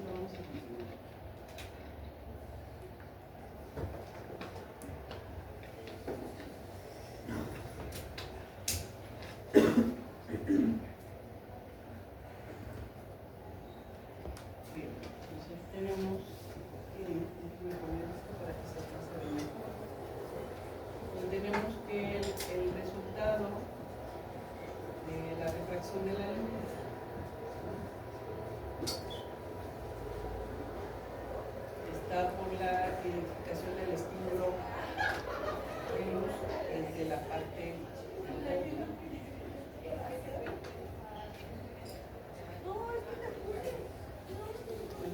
lo vamos a continuar. Bien, entonces tenemos déjame poner esto para que se alcance a ver mejor. Tenemos que el resultado de la refracción de la luz está por la identificación del estímulo de luz desde la parte interna.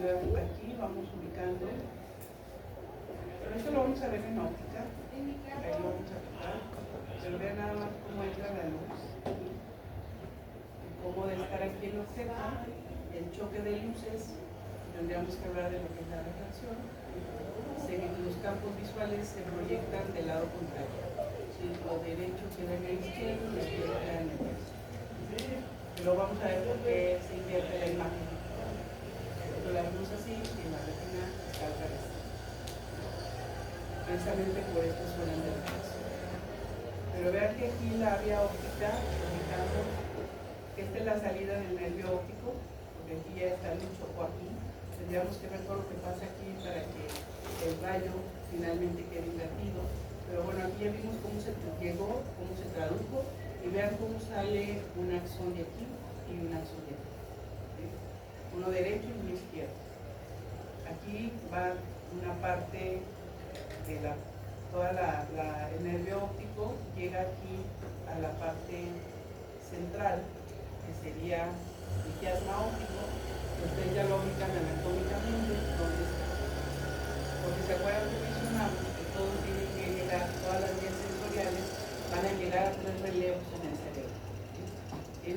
Aquí vamos ubicando, pero esto lo vamos a ver en óptica, ahí lo vamos a tocar, pero vean nada más cómo entra la luz, y cómo de estar aquí en el objeto, el choque de luces, tendríamos que hablar de lo que es la refracción, los campos visuales se proyectan del lado contrario, ¿sí? Lo derecho queda en el izquierdo y lo izquierdo queda en el derecho, pero vamos a ver por qué se invierte la imagen. La luz así y en la retina está al revés. Precisamente por esto suenan de reflexión. Pero vean que aquí la vía óptica, indicando que esta es la salida del nervio óptico, porque aquí ya está el choco aquí. Tendríamos que ver todo lo que pasa aquí para que el rayo finalmente quede invertido. Pero bueno, aquí ya vimos cómo se llegó, cómo se tradujo, y vean cómo sale un axón de aquí y un axón de aquí. Uno derecho y uno izquierdo. Aquí va una parte de el nervio óptico, llega aquí a la parte central, que sería el quiasma óptico. Ustedes ya lo ubican anatómicamente, entonces, porque se acuerdan que mencionamos que todos tienen que llegar, todas las vías sensoriales van a llegar a 3 relevos en el cerebro. En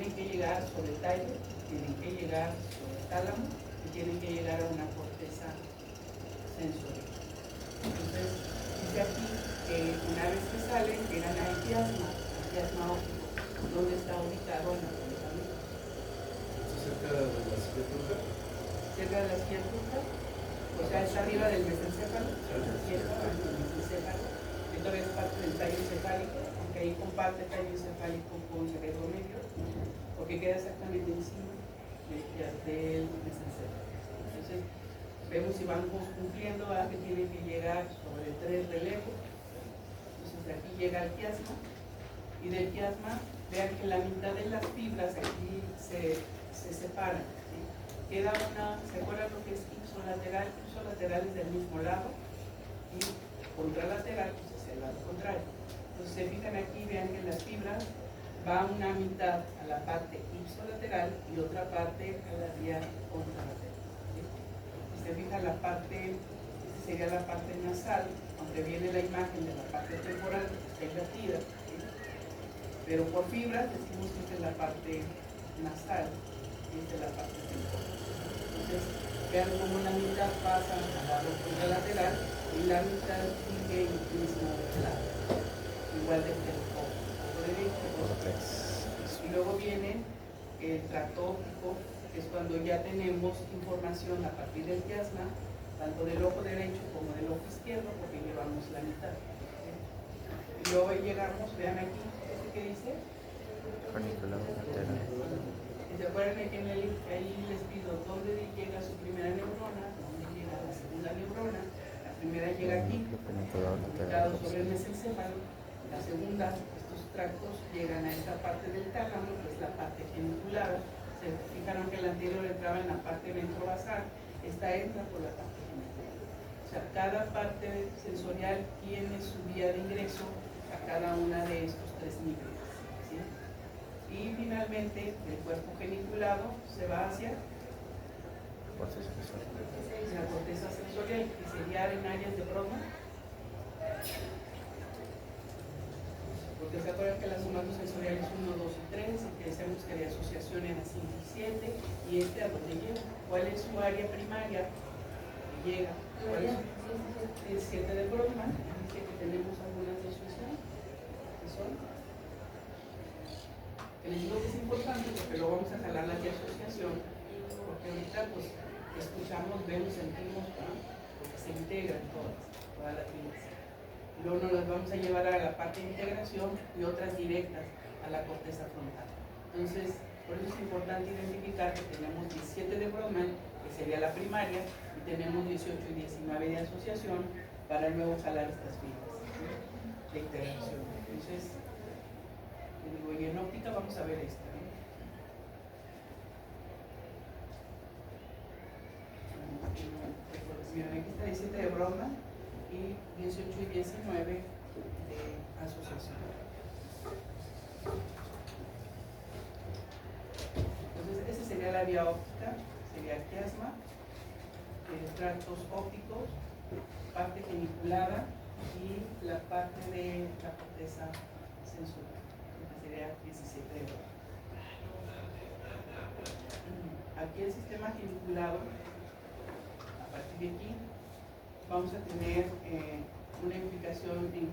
tálamo y tienen que llegar a una corteza sensorial. Entonces, dice aquí que una vez que salen, llegan al quiasma óptico, donde está ubicado en la punta media. Cerca de la silla turca. Cerca de la esquina turca, o sea, está arriba del mesencéfalo, el mesencéfalo, que todavía es parte del tallo encefálico, aunque ahí comparte tallo encefálico con cerebro medio, porque queda exactamente encima del mesencéfalo. Entonces, vemos si vamos cumpliendo, ¿verdad? Que tiene que llegar sobre 3 relevos. Entonces, de aquí llega al quiasma, y del quiasma, vean que la mitad de las fibras aquí se separan. ¿Sí? Queda una, ¿se acuerdan lo que es ipsolateral? Ipsolateral es del mismo lado, y contralateral pues es el lado contrario. Entonces, se fijan aquí, vean que las fibras va una mitad a la parte ipsolateral y otra parte a la vía contralateral. ¿Sí? Si se fijan la parte, esta sería la parte nasal, aunque viene la imagen de la parte temporal, está invertida, ¿sí? Pero por fibras decimos que esta es la parte nasal y esta es la parte temporal. Entonces, vean cómo la mitad pasa al lado contralateral y la mitad sigue el mismo lado, igual de el ojo derecho, ojo y luego viene el tracto óptico, que es cuando ya tenemos información a partir del quiasma, tanto del ojo derecho como del ojo izquierdo, porque llevamos la mitad. ¿Sí? Y luego llegamos, vean aquí, ¿este qué dice? Funicular lateral. Y se acuerdan que ahí les pido dónde llega su primera neurona, dónde llega la segunda neurona. La primera llega aquí, Funicular ubicado lateral. sobre el mesencéfalo. La segunda, estos tractos llegan a esta parte del tálamo, que es la parte geniculada. Se fijaron que el anterior entraba en la parte ventrobasal, esta entra por la parte geniculada. O sea, cada parte sensorial tiene su vía de ingreso a cada una de estos 3 niveles. ¿Sí? Y finalmente, el cuerpo geniculado se va hacia la corteza sensorial, que sería en áreas de Brodmann. Porque se acuerdan que las somatosensoriales 1, 2 y 3, y que decíamos que de asociación era 5 y 7, y este a dónde llega. ¿Cuál es su área primaria? Que llega. ¿Cuál es? El 7 de Brodmann, dice que tenemos algunas de asociación, que son. Que les digo que es importante porque lo vamos a jalar las de asociación, porque ahorita pues escuchamos, vemos, sentimos, ¿no? Porque se integran todas las líneas. Luego nos las vamos a llevar a la parte de integración y otras directas a la corteza frontal. Entonces, por eso es importante identificar que tenemos 17 de Brodmann, que sería la primaria, y tenemos 18 y 19 de asociación para luego jalar estas fibras, ¿sí? De integración. Entonces, y en óptica vamos a ver esta, ¿no? Miren, aquí está 17 de Brodmann y 18 y 19 de asociación. Entonces, esa sería la vía óptica, sería el quiasma, tractos ópticos, parte geniculada y la parte de la corteza sensorial, que sería 17 de Brodmann. Aquí el sistema geniculado, a partir de aquí, vamos a tener una implicación de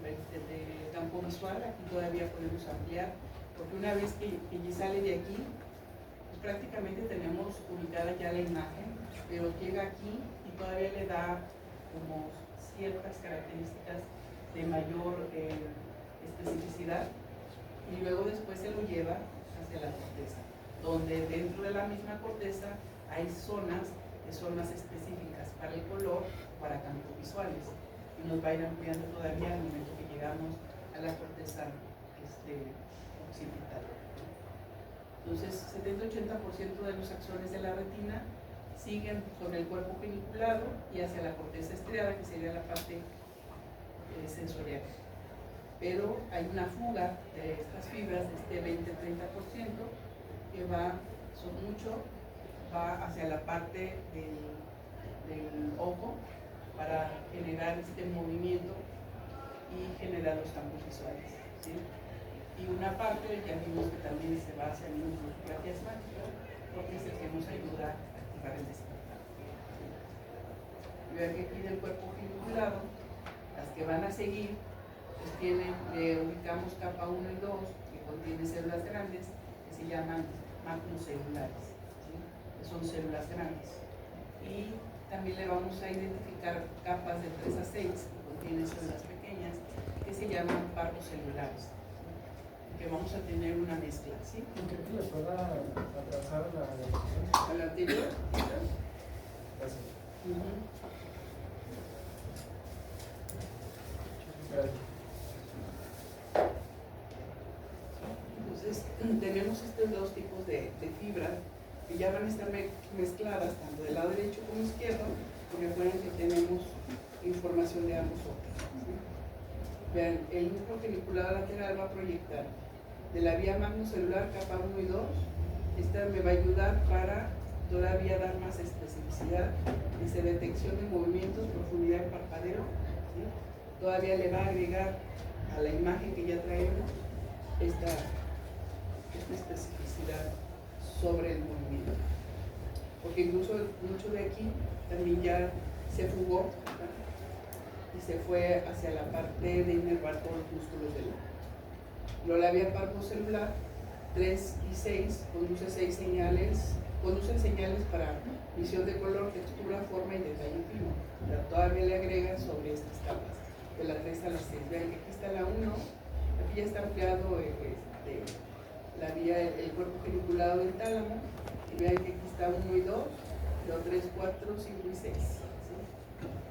campo visual. Aquí todavía podemos ampliar, porque una vez que ya sale de aquí, pues prácticamente tenemos ubicada ya la imagen, pero llega aquí y todavía le da como ciertas características de mayor especificidad, y luego después se lo lleva hacia la corteza, donde dentro de la misma corteza hay zonas que son más específicas para el color, para campos visuales, y nos va a ir ampliando todavía al momento que llegamos a la corteza occipital. Entonces, 70-80% de los axones de la retina siguen sobre el cuerpo geniculado y hacia la corteza estriada, que sería la parte sensorial. Pero hay una fuga de estas fibras, de este 20-30%, que va hacia la parte del ojo para generar este movimiento y generar los campos visuales, ¿sí? Y una parte, ya vimos que también se va hacia el núcleo supraquiasmático, porque es el que nos ayuda a para el despertar. Vean que aquí del cuerpo geniculado, las que van a seguir, pues le ubicamos capa 1 y 2, que contienen células grandes, que se llaman macrocelulares, ¿sí? Que son células grandes. Y también le vamos a identificar capas de 3 a 6, que contienen células pequeñas, que se llaman parvocelulares, que vamos a tener una mezcla, ¿sí? ¿Aunque le pueda atrasar la A la anterior. Gracias. Gracias. Entonces, tenemos estos dos tipos de fibras que ya van a estar mezcladas tanto del lado derecho como izquierdo, porque recuerden que tenemos información de ambos ojos, ¿sí? Vean, el núcleo geniculado lateral va a proyectar de la vía magnocelular capa 1 y 2. Esta me va a ayudar para todavía dar más especificidad, dice detección de movimientos, profundidad de parpadeo, ¿sí? Todavía le va a agregar a la imagen que ya traemos esta especificidad sobre el movimiento, porque incluso mucho de aquí también ya se fugó, ¿verdad? Y se fue hacia la parte de inervar todos los músculos del ojo. Luego la vía parvocelular 3 y 6 conducen señales para visión de color, textura, forma y detalle fino. Todavía le agregan sobre estas capas de la 3 a la 6. Vean que aquí está la 1, aquí ya está ampliado la vía, el cuerpo geniculado del tálamo, y vean que aquí está 1 y 2, luego 3, 4, 5 y 6, ¿sí?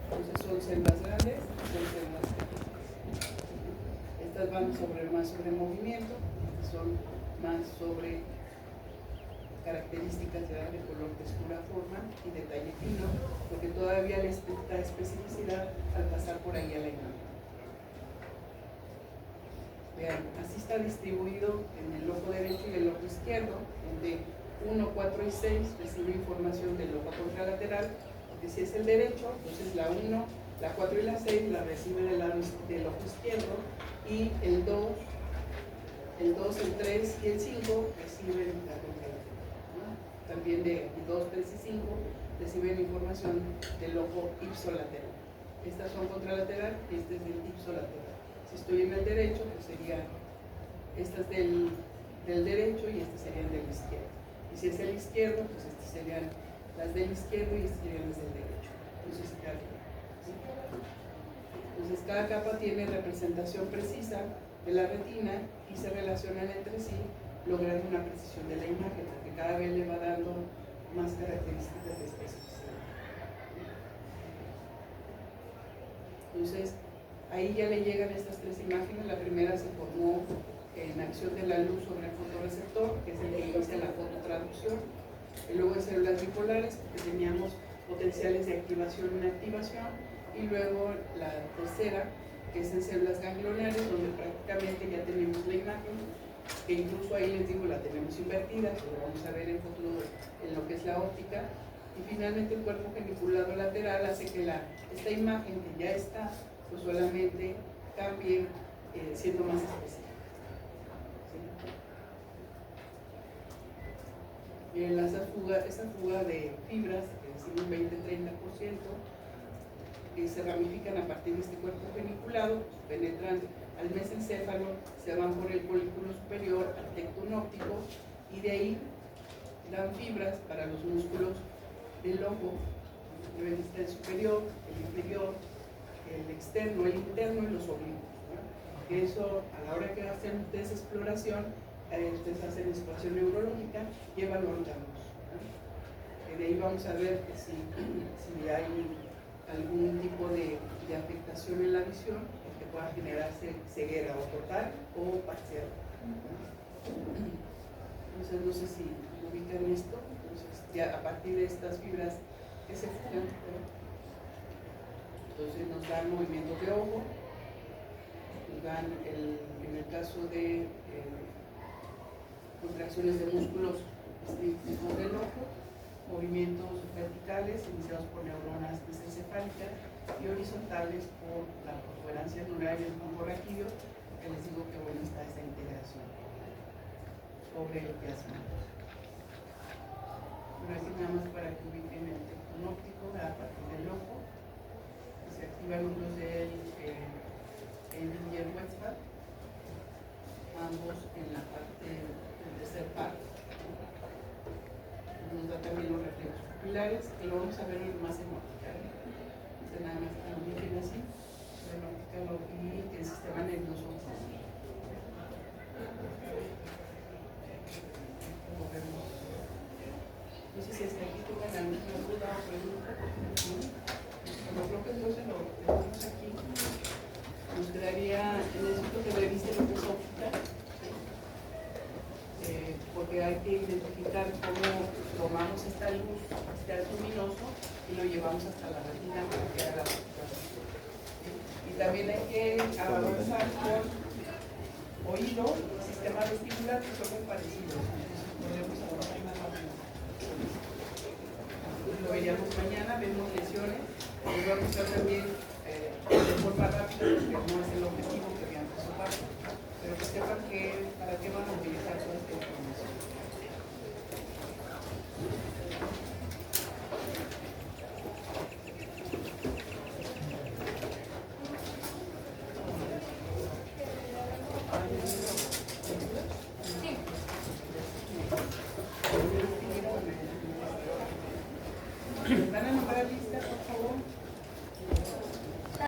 Entonces son células grandes, son células pequeñas. Estas van más sobre movimiento, son más sobre características de color, textura, forma y detalle fino, porque todavía les da especificidad al pasar por ahí a la imagen. Vean, así está distribuido en el ojo derecho y el ojo izquierdo, donde 1, 4 y 6 recibe información del ojo contralateral, porque si es el derecho, entonces la 1, la 4 y la 6 la recibe del ojo izquierdo, y el 2, el 3 y el 5 reciben la contralateral, ¿no? También de 2, 3 y 5 reciben información del ojo ipsolateral. Estas son contralateral y este es del ipsolateral. Si estoy en el derecho, pues serían estas del derecho y estas serían del izquierdo. Y si es el izquierdo, pues estas serían las del izquierdo y estas serían las del derecho. Entonces cada capa tiene representación precisa de la retina y se relacionan entre sí, logrando una precisión de la imagen, porque cada vez le va dando más características de especificidad. Entonces, ahí ya le llegan estas tres imágenes. La primera se formó en acción de la luz sobre el fotorreceptor, que es el que inicia la fototraducción. Y luego en células bipolares, porque teníamos potenciales de activación y inactivación. Y luego la tercera, que es en células ganglionares, donde prácticamente ya tenemos la imagen, que incluso ahí les digo, la tenemos invertida, que lo vamos a ver en futuro en lo que es la óptica. Y finalmente el cuerpo geniculado lateral hace que esta imagen que ya está, pues solamente cambie siendo más específica. ¿Sí? Esa fuga de fibras, que decimos 20-30%, que se ramifican a partir de este cuerpo geniculado, pues penetran al mesencéfalo, se van por el folículo superior al tectón óptico y de ahí dan fibras para los músculos del ojo, el superior, el inferior, el externo, el interno y los oblicuos, ¿no? Eso, a la hora que hacen ustedes exploración, ustedes hacen exploración neurológica y evaluamos, ¿no? De ahí vamos a ver que si hay algún tipo de afectación en la visión que pueda generarse ceguera o total o parcial, ¿no? Entonces no sé si ubican esto. Entonces ya a partir de estas fibras que se fugan, ¿no? Entonces nos dan movimientos de ojo, nos dan en el caso de contracciones de músculos estrictos del ojo, movimientos verticales iniciados por neuronas mesencefálicas y horizontales por la protuberancia anular y el campo raquídeo, que les digo que bueno está esta integración sobre el plasma. Pero así nada más para que ubiquen el tectón óptico a partir del ojo. Se activan unos del Enden y el Westphal, ambos en la parte del tercer par. Nos da también los reflejos pupilares, que lo vamos a ver más en óptica. Entonces nada más que lo ubiquen así, en óptica y el sistema nervioso. No sé si hasta aquí tengan alguna duda o pregunta. Como creo que entonces lo tenemos aquí, nos quedaría, necesito que revisen lo que es óptica, porque hay que identificar cómo tomamos esta luz, este arco luminoso, y lo llevamos hasta la retina para que haga la observación. Y también hay que avanzar con oído, sistema vestibular, que son muy parecidos. Podemos avanzar más rápido. Lo veríamos mañana, vemos lesiones, y vamos a hacer también de forma rápida, porque no es el objetivo que veamos su parte.